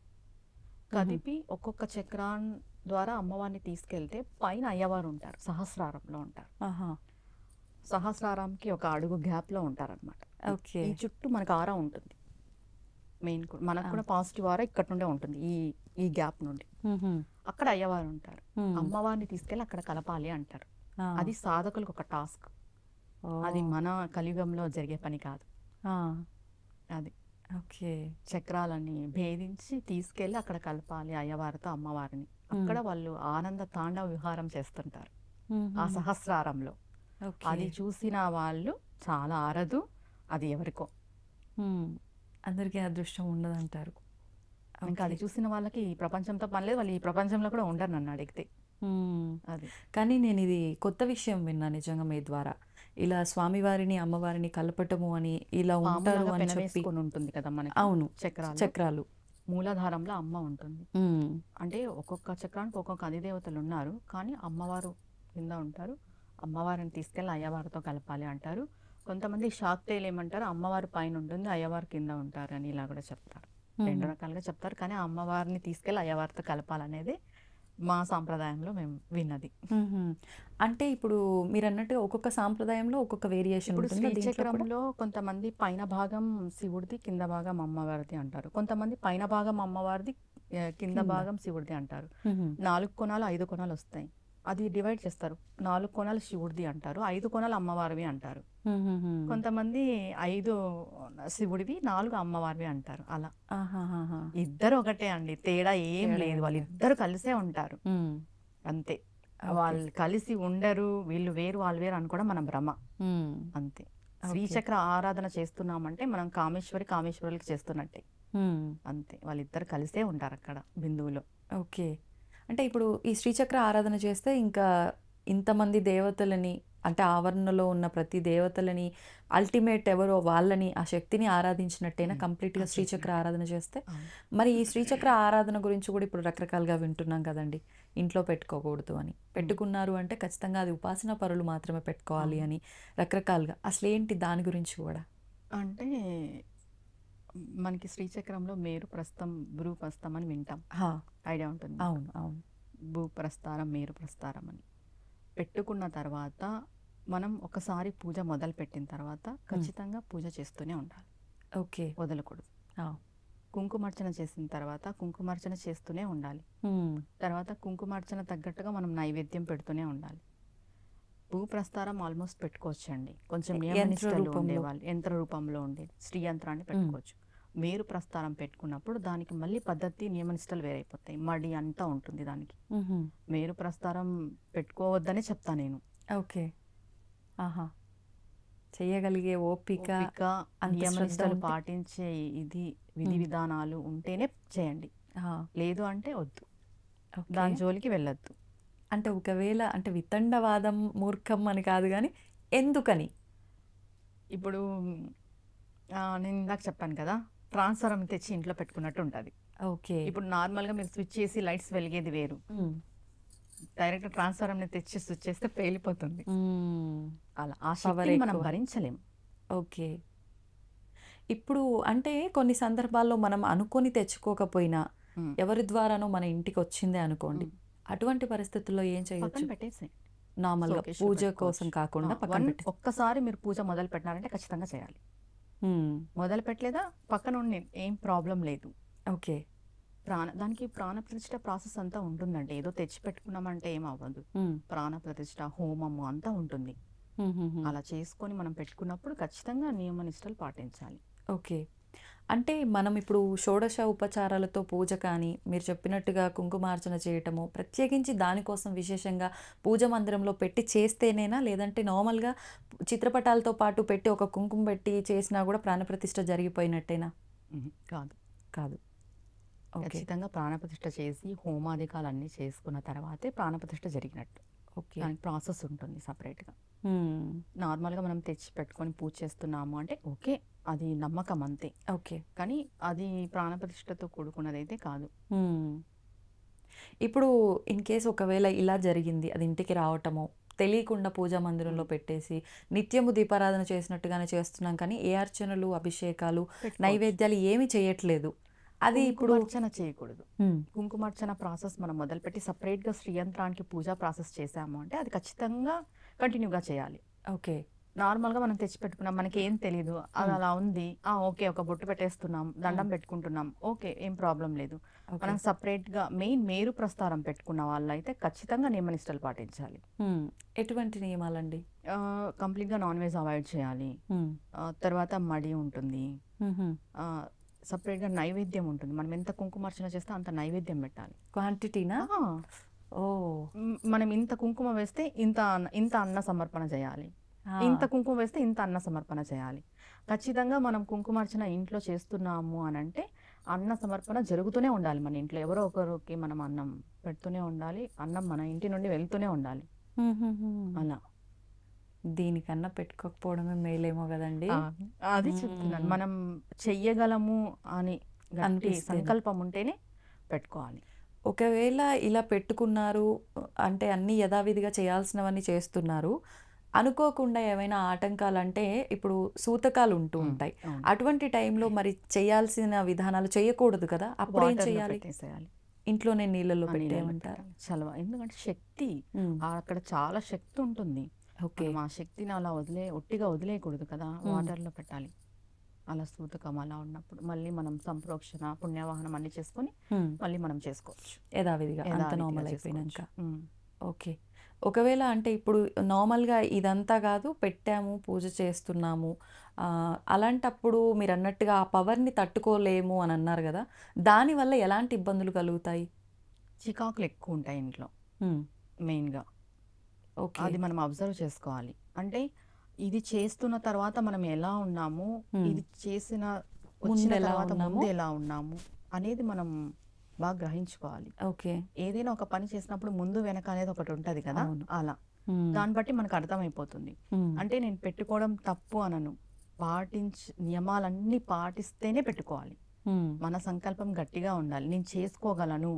కదిపి ఒక్కొక్క చక్రాన్ని ద్వారా అమ్మవారిని తీసుకెళ్తే పైన అయ్యవారు ఉంటారు, సహస్రారంలో ఉంటారు. ఆహా! సహస్రారంకి ఒక అడుగు గ్యాప్లో ఉంటారనమాట. ఓకే. ఈ చుట్టూ మనకు ఆరా ఉంటుంది. మెయిన్ కూడా మనకు కూడా పాజిటివ్ ఆరా ఇక్కడ నుండే ఉంటుంది, ఈ ఈ గ్యాప్ నుండి. హుహు. అక్కడ అయ్యవారు ఉంటారు. అమ్మవారిని తీసుకెళ్ళి అక్కడ కలపాలి అంటారు. ఆ! అది సాధకులకు ఒక టాస్క్. అది ఓహ్! మన కలియుగంలో జరిగే పని కాదు. ఆ! అది ఓకే. చక్రాలని భేదించి తీసుకెళ్ళి అక్కడ కలపాలి అయ్యవారితో అమ్మవారిని. అక్కడ వాళ్ళు ఆనంద తాండవ విహారం చేస్తుంటారు ఆ హుహు. సహస్రారంలో. ఓకే. అది చూసిన వాళ్ళు చాలా అరదు, అది ఎవరికో. హ్మ్. అందరికీ అదృష్టం ఉండదంటారు. ఇంకా అది ఓకే. చూసిన వాళ్ళకి ఈ ప్రపంచంతో పని లేదు, వాళ్ళు ఈ ప్రపంచంలో కూడా ఉండరు నన్ను అడిగితే. హ్మ్. అది కానీ నేనిది కొత్త విషయం విన్నా నిజంగా మీ ద్వారా. ఇలా స్వామివారిని, అమ్మవారిని కలపటము అని, ఇలా ఉంటారు పాములాగా అని చెప్పి. పెనవేసుకొని ఉంటుంది కదా మనకి అవును. చక్రాలు. చక్రాలు. మూలాధారంలో అమ్మ ఉంటుంది. హ్మ్. అంటే ఒక్కొక్క చక్రానికి ఒక్కొక్క అధిదేవతలు ఉన్నారు, కానీ అమ్మవారు కింద ఉంటారు. అమ్మవారిని తీసుకెళ్ళి అయ్యవారితో కలపాలి అంటారు. కొంతమంది శాక్తేయులు ఏమంటారు, అమ్మవారు పైన ఉంటుంది, అయ్యవారు కింద ఉంటారు అని ఇలా కూడా చెప్తారు. రెండు హుహు. రకాలుగా చెప్తారు, కానీ ఆ అమ్మవారిని తీసుకెళ్ళి అయ్యవారితో కలపాలనేది మా సాంప్రదాయంలో మేము విన్నది. హుహు. అంటే ఇప్పుడు మీరన్నట్టుగా ఒక్కొక్క సాంప్రదాయంలో ఒక్కొక్క వేరియేషన్ ఇప్పుడు ఉంటుందా దీంట్లో కూడా? శ్రీచక్రంలో కొంతమంది పైన భాగం శివుడిది, కింద భాగం అమ్మవారిది అంటారు. కొంతమంది పైన భాగం అమ్మవారిది, కింద కింద. భాగం శివుడిది అంటారు. హుహు. 4 కోణాలు 5 కోణాలు వస్తాయి. అది డివైడ్ చేస్తారు. 4 కోణాలు శివుడిది అంటారు, 5 కోణాలు అమ్మవారివి అంటారు. హుహుహు. కొంతమంది 5 శివుడివి, 4 అమ్మవారివి అంటారు. అలా ఆహాహాహా! ఇద్దరు ఒకటే అండి, తేడా ఏం తేడా లేదు. ఏం లేదు. వాళ్ళిద్దరు కలిసే ఉంటారు హ్మ్. అంతే. ఓకే. వాళ్ళు కలిసి ఉండరు, వీళ్ళు వేరు వాళ్ళు వేరు అనుకోవడం మన భ్రమ హ్మ్. అంతే. ఓకే. శ్రీచక్ర ఆరాధన చేస్తున్నామంటే మనం కామేశ్వరులకి చేస్తున్నట్టే. హ్మ్. అంతే, వాళ్ళిద్దరు కలిసే ఉంటారు అక్కడ బిందువులో. ఓకే. అంటే ఇప్పుడు ఈ శ్రీచక్ర ఆరాధన చేస్తే ఇంకా ఇంతమంది దేవతలని, అంటే ఆవరణలో ఉన్న ప్రతి దేవతలని, అల్టిమేట్ ఎవరో వాళ్ళని, ఆ శక్తిని ఆరాధించినట్టేనా కంప్లీట్‌గా శ్రీచక్ర చేసినట్టే. ఆరాధన చేస్తే? అవును. మరి ఈ శ్రీచక్ర ఆరాధన గురించి కూడా ఇప్పుడు రకరకాలుగా వింటున్నాం కదండీ! ఇంట్లో పెట్టుకోకూడదు అని. పెట్టుకున్నారు అంటే ఖచ్చితంగా అది ఉపాసనా పరులు మాత్రమే పెట్టుకోవాలి అవును. అని రకరకాలుగా. అసలేంటి దాని గురించి కూడా? అంటే మనకి శ్రీచక్రంలో మేరు ప్రస్థం, భ్రూ ప్రస్థం అని వింటాం. హా! ఐడియా ఉంటుంది. అవును. అవును. భూ ప్రస్థారం, మేరు ప్రస్థారం అని పెట్టుకున్న తర్వాత మనం ఒకసారి పూజ మొదలుపెట్టిన తర్వాత ఖచ్చితంగా పూజ చేస్తూనే ఉండాలి, ఓకే. వదలకూడదు. ఆ! కుంకుమార్చన చేసిన తర్వాత కుంకుమార్చన చేస్తూనే ఉండాలి. హ్మ్. తర్వాత కుంకుమార్చన తగ్గట్టుగా మనం నైవేద్యం పెడుతూనే ఉండాలి. భూప్రస్థారం ఆల్మోస్ట్ పెట్టుకోవచ్చండి, కొంచెం యంత్ర నియమనిష్టలు రూపంలో. ఉండేవాళ్ళు యంత్ర రూపంలో ఉండే శ్రీ యంత్రాన్ని పెట్టుకోవచ్చు. మేరు ప్రస్థారం పెట్టుకున్నప్పుడు దానికి మళ్ళీ పద్ధతి నియమనిష్టలు వేరైపోతాయి, మడి అంతా ఉంటుంది దానికి. హుహు. మేరు ప్రస్థారం పెట్టుకోవద్దనే చెప్తా నేను. ఓకే. ఆహా! చెయ్యగలిగే ఓపిక, ఓపిక, అంత శ్రద్ధ నియమనిష్టలు ఉంటే పాటించే ఇది విధి విధానాలు ఉంటేనే చేయండి, ఆ! లేదు అంటే వద్దు, ఓకే. దాని జోలికి వెళ్ళొద్దు. అంటే ఒకవేళ అంటే వితండవాదం మూర్ఖం అని కాదు గానీ, ఎందుకని? ఇప్పుడు నేను ఇందాక చెప్పాను కదా, ట్రాన్స్ఫార్మర్ తెచ్చి ఇంట్లో పెట్టుకున్నట్టు ఉంటుంది. ఓకే. ఇప్పుడు నార్మల్గా మీరు స్విచ్ చేసి లైట్స్ వెలిగేది వేరు, హ్మ్. డైరెక్ట్ ట్రాన్స్ఫార్మర్ని తెచ్చి స్విచ్ చేస్తే పేలిపోతుంది. హ్మ్. అలా ఆ పవర్ శక్తిని మనం ఎక్కువ. భరించలేం. ఓకే. ఇప్పుడు అంటే కొన్ని సందర్భాల్లో మనం అనుకోని తెచ్చుకోకపోయినా, ఉమ్, ఎవరి ద్వారానో మన ఇంటికొచ్చిందే అనుకోండి. ఉమ్. అటువంటి పరిస్థితుల్లో ఏం పక్కన చేయొచ్చు? పెట్టేసేయండి, నార్మల్‌గా షోకేస్లో పూజ పెట్టుకోవచ్చు. కోసం కాకుండా పక్కన పెట్టేసి. ఒక్కసారి మీరు పూజ మొదలు పెట్టినారంటే ఖచ్చితంగా చేయాలి. హ్మ్. మొదలు పెట్టలేదా, పక్కన ఉండి ఏం ప్రాబ్లం లేదు. ఓకే. దానికి ప్రాణ ప్రతిష్ఠ ప్రాసెస్ అంతా ఉంటుందండి, ఏదో తెచ్చి పెట్టుకున్నామంటే ఏం అవ్వదు. హ్మ్. ప్రాణ ప్రతిష్ఠ, హోమము అంతా ఉంటుంది. హుహుహు. అలా చేసుకొని మనం పెట్టుకున్నప్పుడు ఖచ్చితంగా నియమనిష్టలు పాటించాలి. ఓకే. అంటే మనం ఇప్పుడు షోడశ ఉపచారాలతో పూజ కానీ, మీరు చెప్పినట్టుగా కుంకుమార్చన చేయటము, ప్రత్యేకించి దానికోసం విశేషంగా పూజ మందిరంలో పెట్టి చేస్తేనేనా? లేదంటే నార్మల్‌గా చిత్రపటాలతో పాటు పెట్టి ఒక కుంకుమ పెట్టి చేసినా కూడా ప్రాణప్రతిష్ఠ జరిగిపోయినట్టేనా? కాదు, కాదు. ఓకే. ఖచ్చితంగా ప్రాణప్రతిష్ఠ చేసి హోమాధికాలన్నీ చేసుకున్న తర్వాతే ప్రాణప్రతిష్ఠ జరిగినట్టు. ఓకే. దానికి ప్రాసెస్ ఉంటుంది సపరేట్గా. హ్మ్. నార్మల్గా మనం తెచ్చి పెట్టుకొని పూజ చేస్తున్నాము అంటే ఓకే, అది నమ్మకం అంతే, ఓకే. కానీ అది ప్రాణప్రతిష్ఠతో కూడుకున్నదైతే కాదు. హ్మ్. ఇప్పుడు ఇన్ కేస్ ఒకవేళ ఇలా జరిగింది, అది ఇంటికి రావటమో, తెలియకుండా పూజా మందిరంలో పెట్టేసి, నిత్యము దీపారాధన చేసినట్టుగానే చేస్తున్నాం కానీ, ఏ అర్చనలు, అభిషేకాలు, పెట్టుకోవచ్చు. నైవేద్యాలు ఏమి చేయట్లేదు. అది ఇప్పుడు కుంకుమార్చన చేయకూడదు. కుంకుమార్చన ప్రాసెస్ మనం మొదలుపెట్టి సపరేట్గా శ్రీయంత్రానికి పూజా ప్రాసెస్ చేసాము అంటే అది ఖచ్చితంగా కంటిన్యూగా చేయాలి. ఓకే. నార్మల్గా మనం తెచ్చి పెట్టుకున్నాం, మనకి ఏం తెలియదు, అది అలా ఉంది, ఓకే ఒక బొట్టు పెట్టేస్తున్నాం, దండం పెట్టుకుంటున్నాం, ఓకే ఏం ప్రాబ్లం లేదు. మనం సపరేట్గా మెయిన్ మేరు ప్రస్తారం పెట్టుకున్న వాళ్ళైతే ఖచ్చితంగా నియమనిష్టలు పాటించాలి. ఎటువంటి నియమాలండి? కంప్లీట్గా నాన్ వెజ్ అవాయిడ్ చేయాలి. తర్వాత మడి ఉంటుంది, సపరేట్గా నైవేద్యం ఉంటుంది. మనం ఎంత కుంకుమార్చన చేస్తే అంత నైవేద్యం పెట్టాలి. క్వాంటిటీనా? మనం ఇంత కుంకుమ వేస్తే ఇంత అన్న సమర్పణ చేయాలి, ఇంత కుంకుమ వేస్తే ఇంత అన్న సమర్పణ చేయాలి. ఖచ్చితంగా మనం కుంకుమార్చన ఇంట్లో చేస్తున్నాము అని అంటే అన్న సమర్పణ జరుగుతూనే ఉండాలి. మన ఇంట్లో ఎవరో ఒకరికి మనం అన్నం పెడుతూనే ఉండాలి, అన్నం మన ఇంటి నుండి వెళ్తూనే ఉండాలి. అలా దీనికన్నా పెట్టుకోకపోవడమే మేలేమో కదండి. అది చెప్తున్నాను, మనం చెయ్యగలము అని గట్టి సంకల్పం ఉంటేనే పెట్టుకోవాలి. ఒకవేళ ఇలా పెట్టుకున్నారు అంటే అన్ని యథావిధిగా చేయాల్సినవన్నీ చేస్తున్నారు, అనుకోకుండా ఏమైనా ఆటంకాలు అంటే ఇప్పుడు సూతకాలు ఉంటూ ఉంటాయి, అటువంటి టైంలో మరి చేయాల్సిన విధానాలు చేయకూడదు కదా, అప్పుడు ఏం చేయాలి? ఇంట్లోనే నీళ్ళలో పెట్టేయమంటారు చలవ. ఎందుకంటే శక్తి అక్కడ చాలా శక్తి ఉంటుంది. ఆ శక్తిని అలా ఒట్టిగా వదిలేయకూడదు కదా, వాటర్లో పెట్టాలి. అలా సూతకం అలా ఉన్నప్పుడు మళ్ళీ మనం సంప్రోక్షణ పుణ్యవాహనం అన్ని చేసుకొని మళ్ళీ మనం చేసుకోవచ్చు యథావిధిగా, అంత నార్మల్ అయిపోయినాక. ఓకే. ఒకవేళ అంటే ఇప్పుడు నార్మల్గా ఇదంతా కాదు, పెట్టాము పూజ చేస్తున్నాము, అలాంటప్పుడు మీరు అన్నట్టుగా ఆ పవర్ని తట్టుకోలేము అని అన్నారు కదా, దానివల్ల ఎలాంటి ఇబ్బందులు కలుగుతాయి? చికాకులు ఎక్కువ ఉంటాయి ఇంట్లో మెయిన్గా. ఓకే, అది మనం అబ్జర్వ్ చేసుకోవాలి. అంటే ఇది చేస్తున్న తర్వాత మనం ఎలా ఉన్నాము, ఇది వచ్చిన తర్వాత ముందు ఎలా ఉన్నాము అనేది మనం బాగా గ్రహించుకోవాలి. ఓకే, ఏదైనా ఒక పని చేసినప్పుడు ముందు వెనక అనేది ఒకటి ఉంటది కదా, అలా దాన్ని బట్టి మనకు అర్థమైపోతుంది. అంటే నేను పెట్టుకోవడం తప్పు అనను, నియమాలన్నీ పాటిస్తేనే పెట్టుకోవాలి. మన సంకల్పం గట్టిగా ఉండాలి, నేను చేసుకోగలను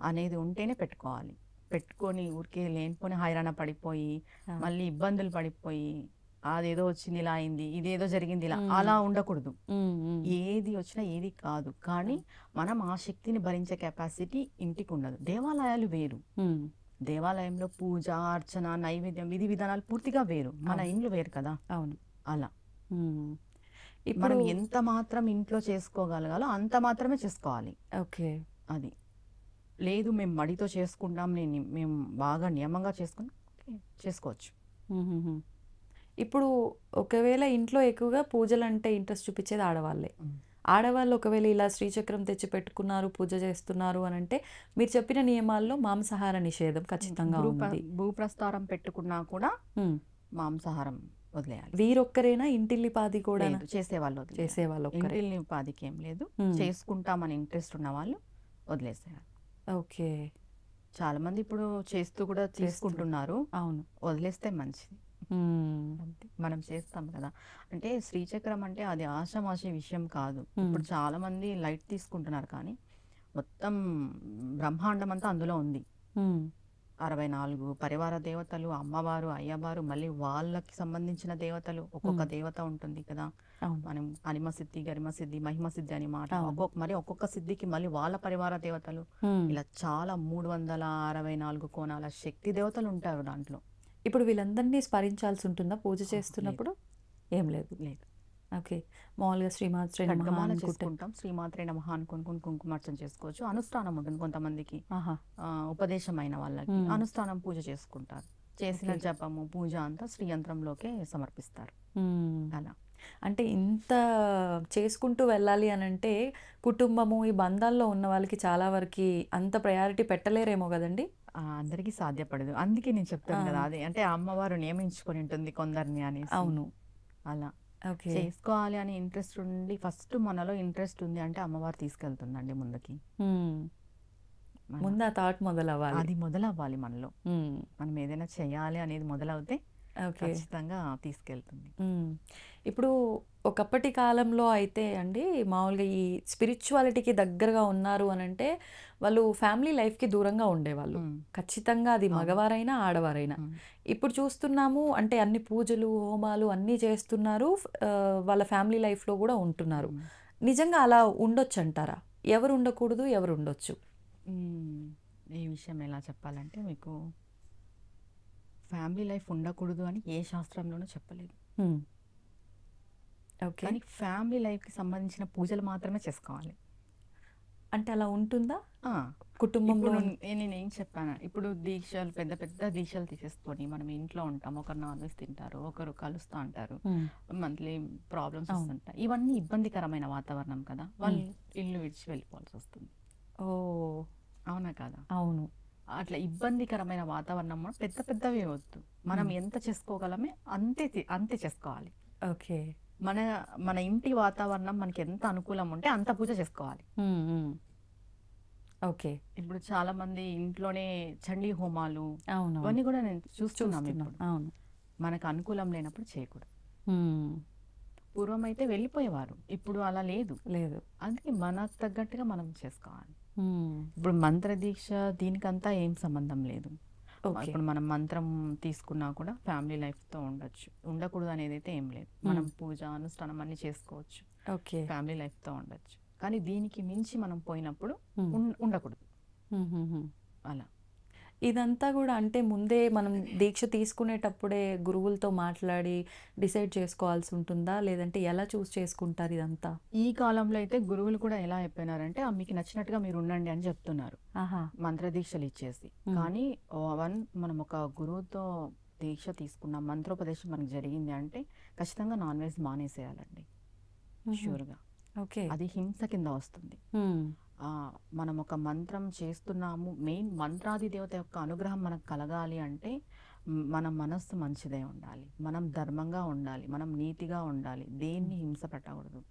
అనేది ఉంటేనే పెట్టుకోవాలి. పెట్టుకొని ఊరికే లేనిపోని హైరాణ పడిపోయి మళ్ళీ ఇబ్బందులు పడిపోయి అదేదో వచ్చింది ఇలా అయింది, ఇదేదో జరిగింది ఇలా, అలా ఉండకూడదు. ఏది వచ్చినా ఏది కాదు, కానీ మనం ఆ శక్తిని భరించే కెపాసిటీ ఇంటికి ఉండదు. దేవాలయాలు వేరు, దేవాలయంలో పూజ అర్చన నైవేద్యం విధి విధానాలు పూర్తిగా వేరు, మన ఇండ్లు వేరు కదా. అవును, అలా మనం ఎంత మాత్రం ఇంట్లో చేసుకోగలగాలో అంత మాత్రమే చేసుకోవాలి. ఓకే, అది లేదు మేము మడితో చేసుకుంటాం, మేము బాగా నియమంగా చేసుకోవచ్చు. ఇప్పుడు ఒకవేళ ఇంట్లో ఎక్కువగా పూజలు అంటే ఇంట్రెస్ట్ చూపించేది ఆడవాళ్ళే. ఆడవాళ్ళు ఒకవేళ ఇలా శ్రీచక్రం తెచ్చి పెట్టుకున్నారు, పూజ చేస్తున్నారు అని అంటే మీరు చెప్పిన నియమాల్లో మాంసాహార నిషేధం ఖచ్చితంగా ఉంది. భూప్రస్తారం పెట్టుకున్నా కూడా మాంసాహారం వదిలేయాలి. వీరొక్కరేనా? ఇంటిల్లిపాది కూడా చేసేవాళ్ళు ఇంటిల్లిపాదికి ఏం లేదు, చేసుకుంటామని ఇంట్రెస్ట్ ఉన్న వాళ్ళు వదిలేసేయాలి. ఓకే, చాలా మంది ఇప్పుడు చేస్తూ కూడా తీసుకుంటున్నారు. అవును, వదిలేస్తే మంచిది. మనం చేస్తాం కదా, అంటే శ్రీచక్రం అంటే అది ఆషామాషి విషయం కాదు. ఇప్పుడు చాలా మంది లైట్ తీసుకుంటున్నారు, కానీ మొత్తం బ్రహ్మాండం అంతా అందులో ఉంది. 64 పరివార దేవతలు, అమ్మవారు అయ్యవారు, మళ్ళీ వాళ్ళకి సంబంధించిన దేవతలు, ఒక్కొక్క దేవత ఉంటుంది కదా. మనం అనిమ సిద్ధి, గరిమ సిద్ధి, మహిమ సిద్ధి అని మాట, మరి ఒక్కొక్క సిద్ధికి మళ్ళీ వాళ్ళ పరివార దేవతలు, ఇలా చాలా 364 కోణాల శక్తి దేవతలు ఉంటారు దాంట్లో. ఇప్పుడు వీళ్ళందరినీ స్మరించాల్సి ఉంటుందా పూజ చేస్తున్నప్పుడు? ఏం లేదు. ఓకే, మామూలుగా శ్రీమాత్రే నమః చేసుకుంటాం, శ్రీమాత్రే నమః అనుకుని కుంకుమార్చన చేసుకోవచ్చు. అనుష్ఠానం ఉంటుంది కొంతమందికి, ఉపదేశమైన వాళ్ళకి అనుష్ఠానం పూజ చేసుకుంటారు. చేసిన జపము పూజ అంతా శ్రీయంత్రంలోకే సమర్పిస్తారు. అలా అంటే ఇంత చేసుకుంటూ వెళ్ళాలి అని అంటే కుటుంబము ఈ బంధాల్లో ఉన్న వాళ్ళకి చాలా వరకు అంత ప్రయారిటీ పెట్టలేరేమో కదండి. అందరికీ సాధ్యపడదు, అందుకే నేను చెప్తాను కదా, అదే అంటే అమ్మవారు నియమించుకొని ఉంటుంది కొందరిని అని. అవును, అలా చేసుకోవాలి అని ఇంట్రెస్ట్ ఉండి, ఫస్ట్ మనలో ఇంట్రెస్ట్ ఉంది అంటే అమ్మవారు తీసుకెళ్తుందండి ముందుకి. ముందు ఆ థాట్ మొదలవ్వాలి, అది మొదలవ్వాలి మనలో. మనం ఏదైనా చేయాలి అనేది మొదలవుతే ఖచ్చితంగా తీసుకెళ్తుంది. ఇప్పుడు ఒకప్పటి కాలంలో అయితే అండి మామూలుగా ఈ స్పిరిచువాలిటీకి దగ్గరగా ఉన్నారు అని అంటే వాళ్ళు ఫ్యామిలీ లైఫ్కి దూరంగా ఉండేవాళ్ళు, ఖచ్చితంగా అది మగవారైనా ఆడవారైనా. ఇప్పుడు చూస్తున్నాము అంటే అన్ని పూజలు హోమాలు అన్నీ చేస్తున్నారు, వాళ్ళ ఫ్యామిలీ లైఫ్లో కూడా ఉంటున్నారు. నిజంగా అలా ఉండొచ్చు అంటారా? ఎవరు ఉండకూడదు, ఎవరు ఉండొచ్చు? ఈ విషయం ఎలా చెప్పాలంటే మీకు ఫ్యామిలీ లైఫ్ ఉండకూడదు అని ఏ శాస్త్రంలోనూ చెప్పలేదు. ఓకే. కానీ ఫ్యామిలీ లైఫ్కి సంబంధించిన పూజలు మాత్రమే చేసుకోవాలి. అంటే అలా ఉంటుందా ఆ, కుటుంబంలో? ఇప్పుడు నేనేం చెప్పాను, ఇప్పుడు దీక్షలు పెద్ద పెద్ద దీక్షలు తీసేసుకొని మనం ఇంట్లో ఉంటాం, ఒకరు నాన్ వెజ్ తింటారు, ఒకరు కలుస్తూ అంటారు, మంత్లీ ప్రాబ్లమ్స్ వస్తుంటాయి. ఇవన్నీ ఇబ్బందికరమైన వాతావరణం కదా, వాళ్ళు ఇల్లు విడిచి వెళ్ళిపోవాల్సి వస్తుంది. ఓ, అవునా కదా? అవును. అట్లా ఇబ్బందికరమైన వాతావరణం పెద్ద పెద్దవి వద్దు. మనం ఎంత చేసుకోగలమే అంతే చేసుకోవాలి. ఓకే. మన మన ఇంటి వాతావరణం మనకి ఎంత అనుకూలం ఉంటే అంత పూజ చేసుకోవాలి. ఓకే. ఇప్పుడు చాలా మంది ఇంట్లోనే చండీ హోమాలు అవును ఇవన్నీ కూడా నేను చూస్తున్నాం. ఇప్పుడు అవును. మనకు అనుకూలం లేనప్పుడు చేయకూడదు. పూర్వం అయితే వెళ్ళిపోయేవారు, ఇప్పుడు అలా లేదు. అందుకే మనకు తగ్గట్టుగా మనం చేసుకోవాలి. ఇప్పుడు మంత్ర దీక్ష దీనికంతా ఏం సంబంధం లేదు. ఇప్పుడు మనం మంత్రం తీసుకున్నా కూడా ఫ్యామిలీ లైఫ్ తో ఉండొచ్చు, ఉండకూడదు అనేది అయితే ఏం లేదు. మనం పూజ అనుష్ఠానం అన్ని చేసుకోవచ్చు, ఫ్యామిలీ లైఫ్ తో ఉండొచ్చు. కానీ దీనికి మించి మనం పోయినప్పుడు ఉండకూడదు. అలా ఇదంతా కూడా అంటే ముందే మనం దీక్ష తీసుకునేటప్పుడే గురువులతో మాట్లాడి డిసైడ్ చేసుకోవాల్సి ఉంటుందా, లేదంటే ఎలా చూస్ చేసుకుంటారు ఇదంతా? ఈ కాలంలో అయితే గురువులు కూడా ఎలా అయిపోయినారంటే మీకు నచ్చినట్టుగా మీరు ఉండండి అని చెప్తున్నారు, మంత్ర దీక్షలు ఇచ్చేసి. కానీ మనం ఒక గురువుతో దీక్ష తీసుకున్నాం, మంత్రోపదేశం మనకు జరిగింది అంటే ఖచ్చితంగా నాన్ వెజ్ మానేసేయాలండి, షూర్గా. అది హింస కింద వస్తుంది. మనం ఒక మంత్రం చేస్తున్నాము, మెయిన్ మంత్రాది దేవత యొక్క అనుగ్రహం మనకు కలగాలి అంటే మన మనస్సు మంచిదే ఉండాలి, మనం ధర్మంగా ఉండాలి, మనం నీతిగా ఉండాలి, దేన్ని హింస పెట్టకూడదు.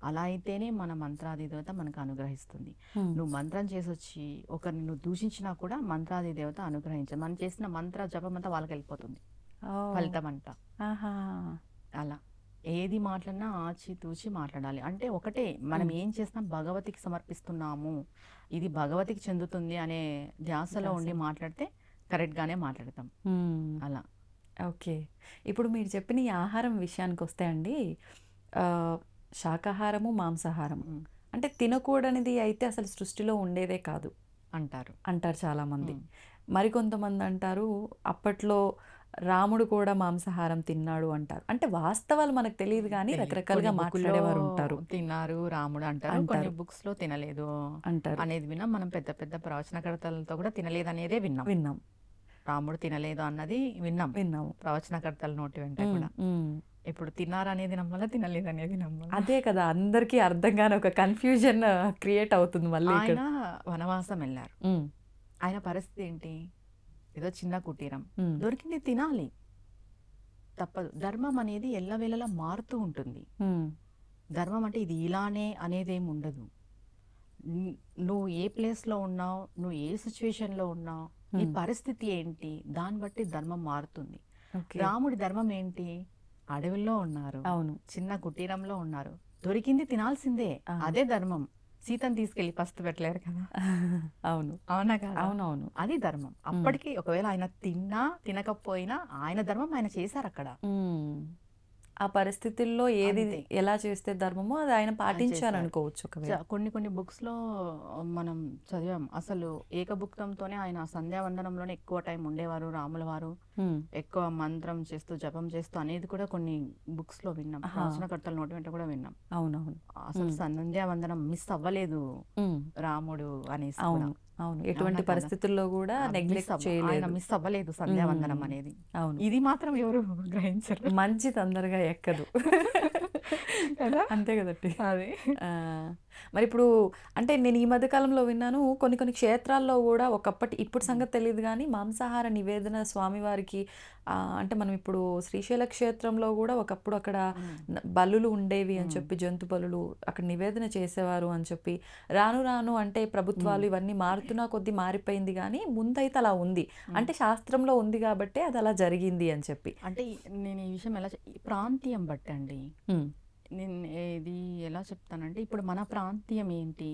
అలా అయితేనే మన మంత్రాది దేవత మనకు అనుగ్రహిస్తుంది. నువ్వు మంత్రం చేసి వచ్చి ఒకరిని నువ్వు దూషించినా కూడా మంత్రాది దేవత అనుగ్రహించదు. మనం చేసిన మంత్ర జపం అంతా వాళ్ళకి వెళ్ళిపోతుంది, ఫలితం అంట. అలా ఏది మాట్లాడినా ఆచితూచి మాట్లాడాలి. అంటే ఒకటే, మనం ఏం చేసినా భగవతికి సమర్పిస్తున్నాము, ఇది భగవతికి చెందుతుంది అనే ధ్యాసలో ఉండి మాట్లాడితే కరెక్ట్ గానే మాట్లాడతాం. అలా. ఓకే. ఇప్పుడు మీరు చెప్పిన ఈ ఆహారం విషయానికి వస్తే అండి, శాకాహారము మాంసాహారం అంటే తినకూడనిది అయితే అసలు సృష్టిలో ఉండేదే కాదు అంటారు చాలామంది. మరికొంతమంది అంటారు అప్పట్లో రాముడు కూడా మాంసాహారం తిన్నాడు అంటారు. అంటే వాస్తవాలు మనకు తెలియదు కానీ రకరకాలుగా మాట్లాడేవారు ఉంటారు. తిన్నారు రాముడు అంటారు, కొన్ని బుక్స్ లో తినలేదు అంటారు అనేది విన్నాం. మనం పెద్ద పెద్ద ప్రవచనకర్తలతో కూడా తినలేదు అనేదే విన్నాం. రాముడు తినలేదు అన్నది విన్నాము ప్రవచనకర్తల నోటి వెంట కూడా. ఇప్పుడు తిన్నారనేది నమ్మాలా, తినలేదు అనేది నమ్మాలా? అదే కదా అందరికీ అర్థం కాని ఒక కన్ఫ్యూజన్ క్రియేట్ అవుతుంది. మళ్ళీ ఆయన వనవాసం వెళ్ళారు, ఆయన పరిస్థితి ఏంటి? ఏదో చిన్న కుటీరం దొరికింది, తినాలి, తప్పదు. ధర్మం అనేది ఎల్లవేళలా మారుతూ ఉంటుంది. ధర్మం అంటే ఇది ఇలానే అనేదేం ఉండదు. నువ్వు ఏ ప్లేస్లో ఉన్నావు, నువ్వు ఏ సిచ్యువేషన్లో ఉన్నావు, నీ పరిస్థితి ఏంటి, దాన్ని బట్టి ధర్మం మారుతుంది. రాముడి ధర్మం ఏంటి? అడవుల్లో ఉన్నారు, చిన్న కుటీరంలో ఉన్నారు, దొరికింది తినాల్సిందే, అదే ధర్మం. సీతను తీసుకెళ్లి పస్తు పెట్టలేరు కదా. అవునా కదా? అవునవును, అది ధర్మం. అప్పటికి ఒకవేళ ఆయన తిన్నా తినకపోయినా ఆయన ధర్మం ఆయన చేశారు అక్కడ. ఆ పరిస్థితుల్లో ఏది ఎలా చేస్తే ధర్మమో అది ఆయన పాటించారు అనుకోవచ్చు. కొన్ని బుక్స్ లో మనం చదివాం, అసలు ఏకభుక్తంతోనే ఆయన సంధ్యావందనంలోనే ఎక్కువ టైం ఉండేవారు రాముల వారు, ఎక్కువ మంత్రం చేస్తూ జపం చేస్తూ అనేది కూడా కొన్ని బుక్స్ లో విన్నాం, ప్రవచనకర్తల నోటి వెంట కూడా విన్నాం. అవునవును, అసలు సంధ్యావందనం మిస్ అవ్వలేదు రాముడు అనేసి. అవును, ఎటువంటి పరిస్థితుల్లో కూడా నెగ్లెక్ట్ చేయలేదు, మిస్ అవ్వలేదు సంధ్యావందనం అనేది. అవును, ఇది మాత్రం ఎవరు గ్రహించరు. మంచి తొందరగా ఎక్కదు కదా, అంతే కదండి. అది మరి ఇప్పుడు అంటే నేను ఈ మధ్య కాలంలో విన్నాను, కొన్ని క్షేత్రాల్లో కూడా ఇప్పుడు సంగతి తెలియదు కానీ మాంసాహార నివేదన స్వామివారికి అంటే మనం ఇప్పుడు శ్రీశైల క్షేత్రంలో కూడా ఒకప్పుడు అక్కడ బలులు ఉండేవి అని చెప్పి, జంతు బలులు అక్కడ నివేదన చేసేవారు అని చెప్పి, రాను అంటే ప్రభుత్వాలు ఇవన్నీ మారుతున్నా కొద్దీ మారిపోయింది కానీ ముందైతే అలా ఉంది, అంటే శాస్త్రంలో ఉంది కాబట్టి అది అలా జరిగింది అని చెప్పి. అంటే నేను ఈ విషయం ఎలా ప్రాంతీయం బట్టి అండి, నేను ఇది ఎలా చెప్తానంటే, ఇప్పుడు మన ప్రాంతీయం ఏంటి,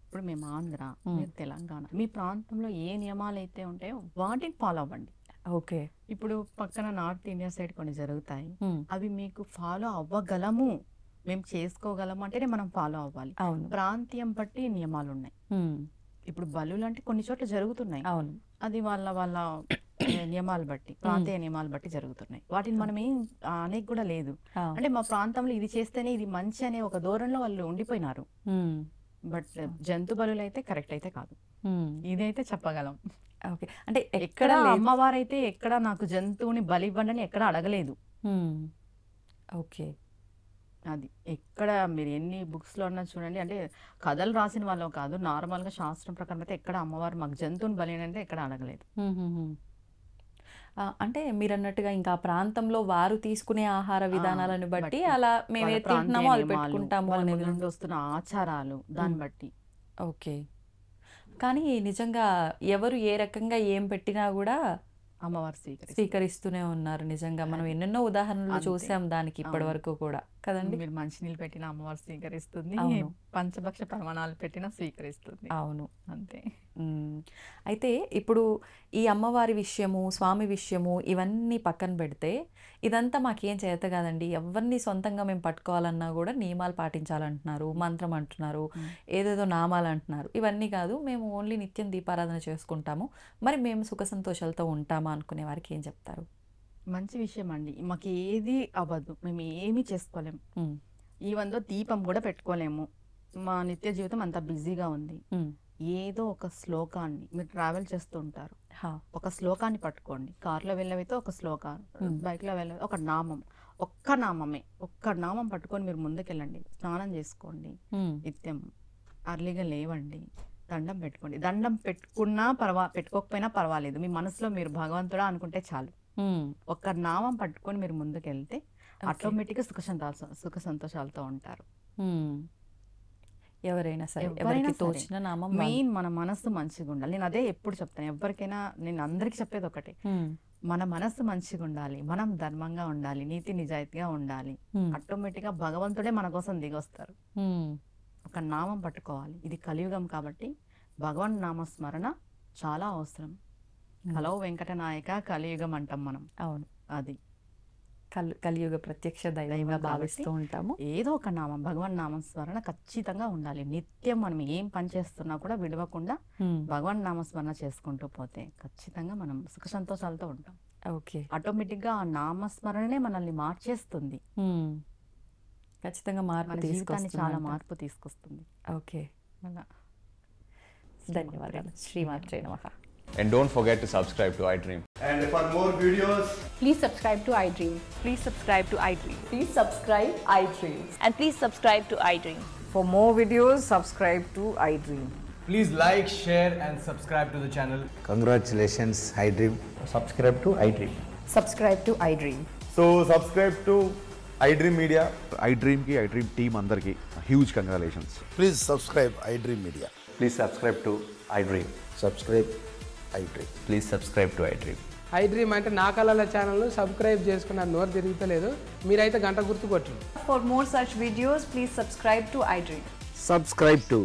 ఇప్పుడు మేము ఆంధ్ర, మీరు తెలంగాణ, మీ ప్రాంతంలో ఏ నియమాలు అయితే ఉంటాయో వాటిని ఫాలో అవ్వండి. ఓకే. ఇప్పుడు పక్కన నార్త్ ఇండియా సైడ్ కొన్ని జరుగుతాయి, అవి మీకు ఫాలో అవ్వగలము మేము చేసుకోగలం అంటేనే మనం ఫాలో అవ్వాలి. అవును. ప్రాంతీయం బట్టి నియమాలు ఉన్నాయి. ఇప్పుడు బలులు అంటే కొన్ని చోట్ల జరుగుతున్నాయి, అవును. అది వాళ్ళ వాళ్ళ నియమాలు బట్టి, ప్రాంతీయ నియమాలు బట్టి జరుగుతున్నాయి. వాటిని మనం ఏం అనేక కూడా లేదు. అంటే మా ప్రాంతంలో ఇది చేస్తేనే ఇది మంచి అనే ఒక ధోరణిలో వాళ్ళు ఉండిపోయినారు. బట్ జంతు బలులు అయితే కరెక్ట్ అయితే కాదు, ఇదైతే చెప్పగలం. ఓకే. అంటే ఎక్కడ అమ్మవారైతే ఎక్కడ నాకు జంతువుని బలి ఇవ్వండి ఎక్కడ అడగలేదు. ఓకే. అది ఎక్కడ మీరు ఎన్ని బుక్స్లో అన్నా చూడండి, అంటే కథలు రాసిన వాళ్ళు కాదు, నార్మల్గా శాస్త్రం ప్రకారం అయితే ఎక్కడ అమ్మవారు మాకు జంతువుని బలి అంటే ఎక్కడ అడగలేదు. అంటే మీరు అన్నట్టుగా ఇంకా ప్రాంతంలో వారు తీసుకునే ఆహార విధానాలను బట్టి అలా మేము ఏది తింటున్నామో అది పెట్టుకుంటాము అనేది నుండి వస్తున్న ఆచారాలు దాన్ని బట్టి. ఓకే. కానీ నిజంగా ఎవరు ఏ రకంగా ఏం పెట్టినా కూడా అమ్మవారు స్వీకరిస్తూనే ఉన్నారు. నిజంగా మనం ఎన్నెన్నో ఉదాహరణలు చూసాం దానికి ఇప్పటి వరకు కూడా కదండి. మీరు మంచినీళ్ళు పెట్టినా అమ్మవారు స్వీకరిస్తుంది, పంచభక్ష ప్రమాణాలు పెట్టినా స్వీకరిస్తుంది. అవును, అంతే. అయితే ఇప్పుడు ఈ అమ్మవారి విషయము, స్వామి విషయము ఇవన్నీ పక్కన పెడితే ఇదంతా మాకేం చేత కాదండి, ఎవరిని సొంతంగా మేము పట్టుకోవాలన్నా కూడా నియమాలు పాటించాలంటున్నారు, మంత్రం అంటున్నారు, ఏదేదో నామాలు అంటున్నారు. ఇవన్నీ కాదు, మేము ఓన్లీ నిత్యం దీపారాధన చేసుకుంటాము, మరి మేము సుఖ సంతోషాలతో ఉంటామా అనుకునే వారికి ఏం చెప్తారు? మంచి విషయం అండి. మాకు ఏది అవ్వదు, మేము ఏమీ చేసుకోలేము, ఈవెందో దీపం కూడా పెట్టుకోలేము. మా నిత్య జీవితం అంత బిజీగా ఉంది. ఏదో ఒక శ్లోకాన్ని, మీరు ట్రావెల్ చేస్తూ ఉంటారు, ఒక శ్లోకాన్ని పట్టుకోండి. కార్లో వెళ్ళవైతే ఒక శ్లోకాన్ని, బైక్లో వెళ్ళవైతే ఒక నామం, ఒక్క నామమే, ఒక్క నామం పట్టుకొని మీరు ముందుకెళ్ళండి. స్నానం చేసుకోండి, నిత్యం అర్లీగా లేవండి, దండం పెట్టుకోండి. దండం పెట్టుకున్నా పెట్టుకోకపోయినా పర్వాలేదు, మీ మనసులో మీరు భగవంతుడా అనుకుంటే చాలు. ఒక్క నామం పట్టుకొని మీరు ముందుకెళ్తే ఆటోమేటిక్గా సుఖ సంతోషాలతో ఉంటారు. ఎవరైనా సరే, ఎవరికి తోచిన నామం, మెయిన్ మన మనసు మంచిగా ఉండాలి. నేను అదే ఎప్పుడు చెప్తాను ఎవరికైనా, నేను అందరికి చెప్పేది ఒకటే, మన మనసు మంచిగా ఉండాలి, మనం ధర్మంగా ఉండాలి, నీతి నిజాయితీగా ఉండాలి, ఆటోమేటిక్గా భగవంతుడే మన కోసం దిగొస్తారు. ఒక నామం పట్టుకోవాలి. ఇది కలియుగం కాబట్టి భగవన్ నామస్మరణ చాలా అవసరం. కలవు వెంకటనాయక కలియుగం అంటాం మనం. అవును, అది కలియుగ ప్రత్యక్ష దైవంగా భావిస్తూ ఉంటాము. ఏదో ఒక నామం, భగవన్ నామస్మరణ ఖచ్చితంగా ఉండాలి. నిత్యం మనం ఏం పని చేస్తున్నా కూడా విడవకుండా భగవన్ నామస్మరణ చేసుకుంటూ పోతే ఖచ్చితంగా మనం సుఖ సంతోషాలతో ఉంటాం. ఓకే. ఆటోమేటిక్గా ఆ నామస్మరణనే మనల్ని మార్చేస్తుంది, ఖచ్చితంగా మార్పు జీవితాన్ని చాలా మార్పు తీసుకొస్తుంది. ఓకే, ధన్యవాదాలు. శ్రీమాత్రే నమః. And don't forget to subscribe to iDream. And for more videos, please subscribe to iDream. Please subscribe to iDream. Please subscribe iDream. And please subscribe to iDream. For more videos, subscribe to iDream. please like, share and subscribe to the channel. Congratulations, iDream. Subscribe to iDream. Subscribe to iDream. So subscribe to iDream Media. iDream ki iDream team andarki huge congratulations. Please subscribe iDream Media. Please subscribe to iDream. Subscribe iDream. Please subscribe to iDream. iDream అంటే నా కళల ఛానల్ను subscribe చేసుకున్న నోరు తిరుగుతలేదు, మీరైతే గంట గుర్తు కొట్టండి. For more such videos, please subscribe to iDream. Subscribe to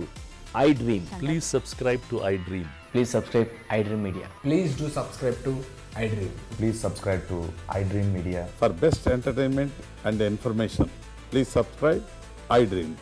iDream. Please subscribe to iDream. Please subscribe iDream Media. Please do subscribe to iDream. Please subscribe to iDream Media. For best entertainment and information, please subscribe iDream.